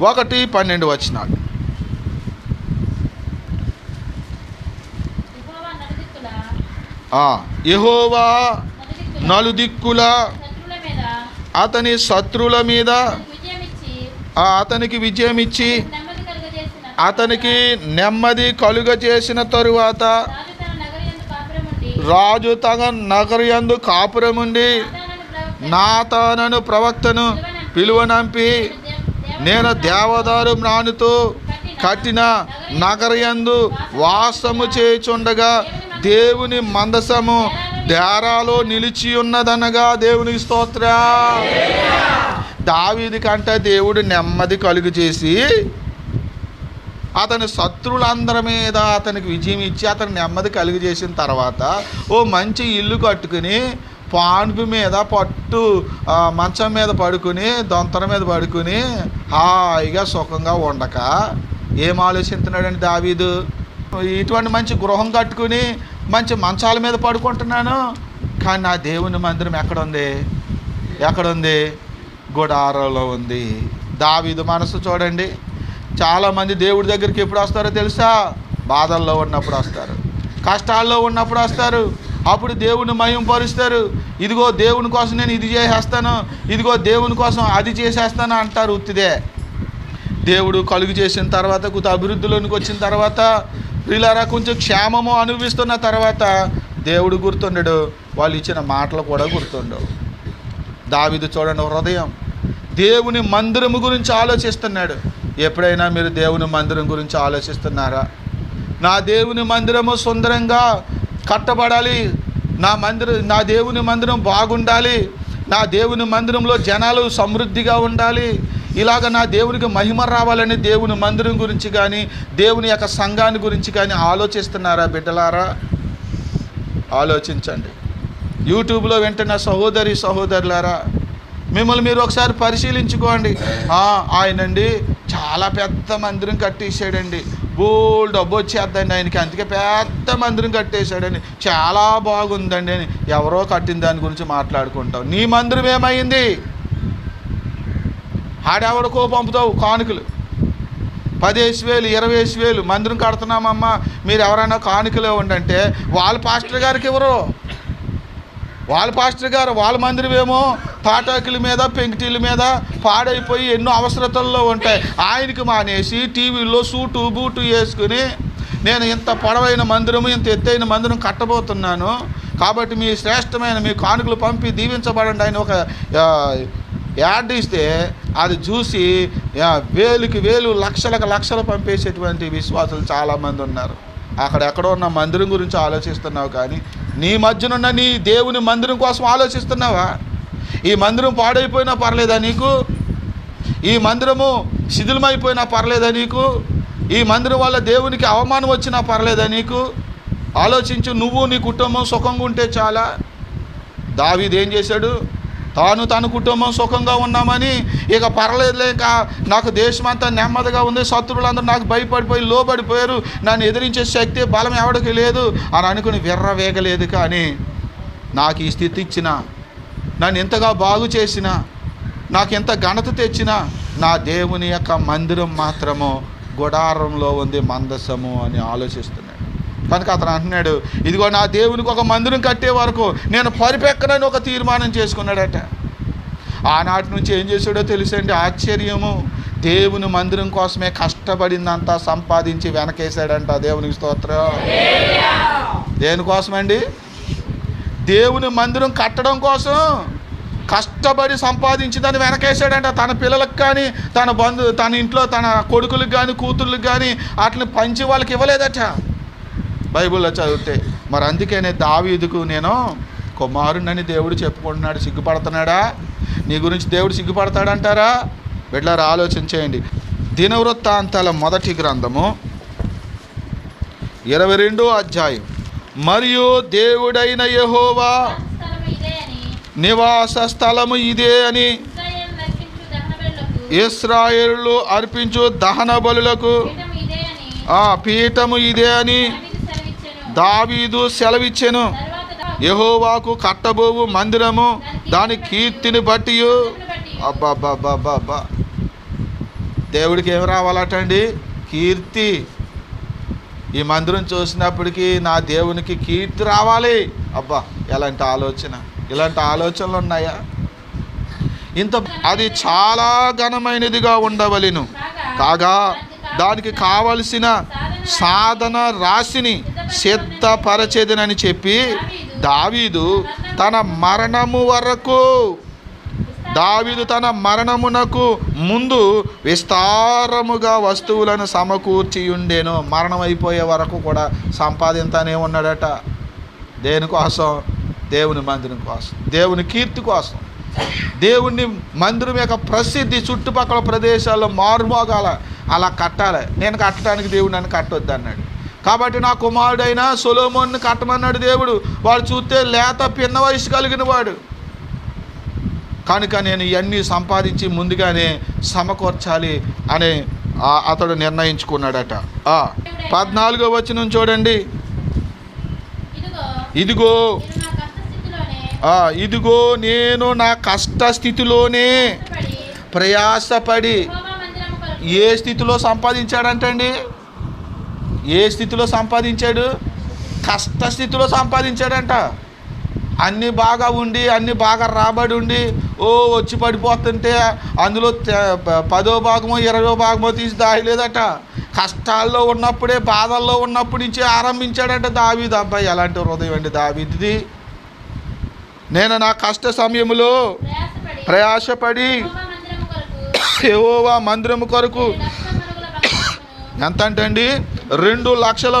1-12 వచనాలు. యెహోవా నలుదిక్కుల అతని శత్రువుల మీద అతనికి విజయం ఇచ్చి అతనికి నెమ్మది కలుగజేసిన తరువాత రాజు తన నగరయందు కాపురముండి నాతానను ప్రవక్తను పిలువనంపి నేను దేవదారు మ్రానుతో కట్టిన నగరయందు వాసము చేయుచుండగా దేవుని మందసము డేరాలో నిలిచి ఉన్నదనగా. దేవునికి స్తోత్రం. దావీదు కంటే దేవుడు నెమ్మది కలుగు చేసి అతని శత్రువులందరి మీద అతనికి విజయం ఇచ్చి అతను నెమ్మది కలుగు చేసిన తర్వాత ఓ మంచి ఇల్లు కట్టుకుని పాన్పు మీద పట్టు మంచం మీద పడుకుని దొంతర మీద పడుకుని హాయిగా సుఖంగా ఉండక ఏం ఆలోచిస్తున్నాడండి దావీదు? ఇటువంటి మంచి గృహం కట్టుకుని మంచి మంచాల మీద పడుకుంటున్నాను, కానీ నా దేవుని మందిరం ఎక్కడుంది? గుడారంలో ఉంది. దావీదు మనసు చూడండి. చాలామంది దేవుడి దగ్గరికి ఎప్పుడు వస్తారో తెలుసా? బాధల్లో ఉన్నప్పుడు వస్తారు, కష్టాల్లో ఉన్నప్పుడు వస్తారు. అప్పుడు దేవుని మహిమపరుస్తారు. ఇదిగో దేవుని కోసం నేను ఇది చేసేస్తాను, ఇదిగో దేవుని కోసం అది చేసేస్తాను అంటారు. ఉత్తిదే. దేవుడు కలుగు చేసిన తర్వాత కొంత అభివృద్ధిలోనికి వచ్చిన తర్వాత వీళ్ళారా కొంచెం క్షేమము అనుభవిస్తున్న తర్వాత దేవుడు గుర్తుండడు, వాళ్ళు ఇచ్చిన మాటలు కూడా గుర్తుండవు. దావీదు చూడండి, హృదయం దేవుని మందిరము గురించి ఆలోచిస్తున్నాడు. ఎప్పుడైనా మీరు దేవుని మందిరం గురించి ఆలోచిస్తున్నారా? నా దేవుని మందిరము సుందరంగా కట్టబడాలి, నా దేవుని మందిరం బాగుండాలి, నా దేవుని మందిరంలో జనాలు సమృద్ధిగా ఉండాలి, ఇలాగ నా దేవునికి మహిమ రావాలని దేవుని మందిరం గురించి కానీ దేవుని యొక్క సంఘాన్ని గురించి కానీ ఆలోచిస్తున్నారా బిడ్డలారా? ఆలోచించండి. యూట్యూబ్లో వింటున్న సహోదరులారా, మిమ్మల్ని మీరు ఒకసారి పరిశీలించుకోండి. ఆయనండి చాలా పెద్ద మందిరం కట్టేసాడండి, బోల్డ్ డబ్బు వచ్చేద్దండి ఆయనకి, అందుకే పెద్ద మందిరం కట్టేశాడని, చాలా బాగుందండి అని ఎవరో కట్టిన దాని గురించి మాట్లాడుకుంటావు. నీ మందిరం ఏమైంది? ఆడెవరికో పంపుతావు కానుకలు, 10,000 20,000 మందిరం కడుతున్నామమ్మా మీరు ఎవరైనా కానుకలు ఇవ్వండి, వాళ్ళ పాస్టర్ గారికి ఎవరు? వాళ్ళ పాస్టర్ గారు వాళ్ళ మందిరం ఏమో తాటాకుల మీద పెంకుటీల మీద పాడైపోయి ఎన్నో అవసరతల్లో ఉంటాయి. ఆయనకి మానేసి టీవీలో సూటు బూటు వేసుకుని నేను ఇంత పొడవైన మందిరము ఇంత ఎత్తైన మందిరం కట్టబోతున్నాను, కాబట్టి మీ శ్రేష్టమైన మీ కానుకలు పంపి దీవించబడండి ఆయన ఒక యాడ్ ఇస్తే అది చూసి వేలుకి వేలు లక్షలకు లక్షలు పంపేసేటువంటి విశ్వాసులు చాలామంది ఉన్నారు. అక్కడెక్కడో ఉన్న మందిరం గురించి ఆలోచిస్తున్నావు, కానీ నీ మధ్యనున్న నీ దేవుని మందిరం కోసం ఆలోచిస్తున్నావా? ఈ మందిరం పాడైపోయినా పర్లేదా నీకు? ఈ మందిరము శిథిలమైపోయినా పర్లేదా నీకు? ఈ మందిరం వల్ల దేవునికి అవమానం వచ్చినా పర్లేదా నీకు? ఆలోచించు. నువ్వు నీ కుటుంబం సుఖంగా ఉంటే చాలా. దావీదు ఏం చేశాడు? తన కుటుంబం సుఖంగా ఉన్నామని ఇక పర్లేదులేక నాకు దేశమంతా నెమ్మదిగా ఉంది, శత్రువులందరూ నాకు భయపడిపోయి లోబడిపోయారు, నన్ను ఎదిరించే శక్తి బలం ఎవడికి లేదు అని అనుకుని విర్రవేగలేదు. కానీ నాకు ఈ స్థితి ఇచ్చిన, నన్ను ఎంతగా బాగు చేసిన, నాకు ఎంత ఘనత తెచ్చినా నా దేవుని యొక్క మందిరం మాత్రము గుడారంలో ఉంది మందసము అని ఆలోచిస్తున్నాడు. కనుక అతను అంటున్నాడు, ఇదిగో నా దేవునికి ఒక మందిరం కట్టే వరకు నేను పరిపెక్కనని ఒక తీర్మానం చేసుకున్నాడట. ఆనాటి నుంచి ఏం చేశాడో తెలుసండి? ఆశ్చర్యము. దేవుని మందిరం కోసమే కష్టపడిందంతా సంపాదించి వెనకేశాడంట. దేవునికి స్తోత్రం. దేనికోసమండి? దేవుని మందిరం కట్టడం కోసం కష్టపడి సంపాదించిందని వెనకేశాడంట. తన పిల్లలకు కానీ తన ఇంట్లో తన కొడుకులకు కానీ కూతుర్లకు కానీ వాటిని పంచి వాళ్ళకి ఇవ్వలేదట బైబిల్లో చదివితే. మరి అందుకనే దావీదుకు నేను కుమారుణ్ణని దేవుడు చెప్పుకుంటున్నాడు. సిగ్గుపడుతున్నాడా? నీ గురించి దేవుడు సిగ్గుపడతాడంటారా? బిడ్డలారా ఆలోచన చేయండి. దినవృత్తాంతాల మొదటి గ్రంథము 22వ అధ్యాయం. మరియు దేవుడైన యెహోవా నివాస స్థలము ఇదే అని ఇశ్రాయేలు అర్పించు దహన బలులకు పీఠము ఇదే అని దావీదు సెలవిచ్చెను. యెహోవాకు కట్టబోవు మందిరము దాని కీర్తిని బట్టి. అబ్బా దేవుడికి ఏమి రావాలటండి? కీర్తి. ఈ మందిరం చూసినప్పటికీ నా దేవునికి కీర్తి రావాలి. అబ్బా ఎలాంటి ఆలోచన! ఇలాంటి ఆలోచనలు ఉన్నాయా? అది చాలా ఘనమైనదిగా ఉండవలెను కాగా దానికి కావలసిన సాధన రాశిని సిద్ధపరచెదనని చెప్పి దావీదు తన మరణము వరకు దావీదు తన మరణమునకు ముందు విస్తారముగా వస్తువులను సమకూర్చి ఉండేను. మరణం అయిపోయే వరకు కూడా సంపాదించానే ఉన్నాడట. దేనికోసం? దేవుని మందిరం కోసం, దేవుని కీర్తి కోసం. దేవుని మందిరం యొక్క ప్రసిద్ధి చుట్టుపక్కల ప్రదేశాల్లో మారుమోగాల, అలా కట్టాలి. నేను కట్టడానికి దేవుడు నన్ను కట్టొద్దు అన్నాడు. కాబట్టి నా కుమారుడైన సొలొమోన్ని కట్టమన్నాడు దేవుడు. వాడు చూస్తే లేత పిన్న వయసు కలిగిన వాడు కనుక నేను ఇవన్నీ సంపాదించి ముందుగానే సమకూర్చాలి అని అతడు నిర్ణయించుకున్నాడట. 14వ వచనం చూడండి. ఇదిగో నేను నా కష్ట స్థితిలోనే ప్రయాసపడి. ఏ స్థితిలో సంపాదించాడంటండి? ఏ స్థితిలో సంపాదించాడు? కష్ట స్థితిలో సంపాదించాడంట. అన్నీ బాగా ఉండి, అన్నీ బాగా రాబడి ఉండి వచ్చి పడిపోతుంటే అందులో 10వ భాగమో 20వ భాగమో తీసి దాయలేదట. కష్టాల్లో ఉన్నప్పుడే, బాధల్లో ఉన్నప్పటి నుంచే ఆరంభించాడంట దావీదు. అబ్బాయి ఎలాంటి హృదయం అండి దావీదుది. నేను నా కష్ట సమయంలో ప్రయాసపడి యెహోవా మందిరము కొరకు ఎంత అంటే అండి 2 లక్షల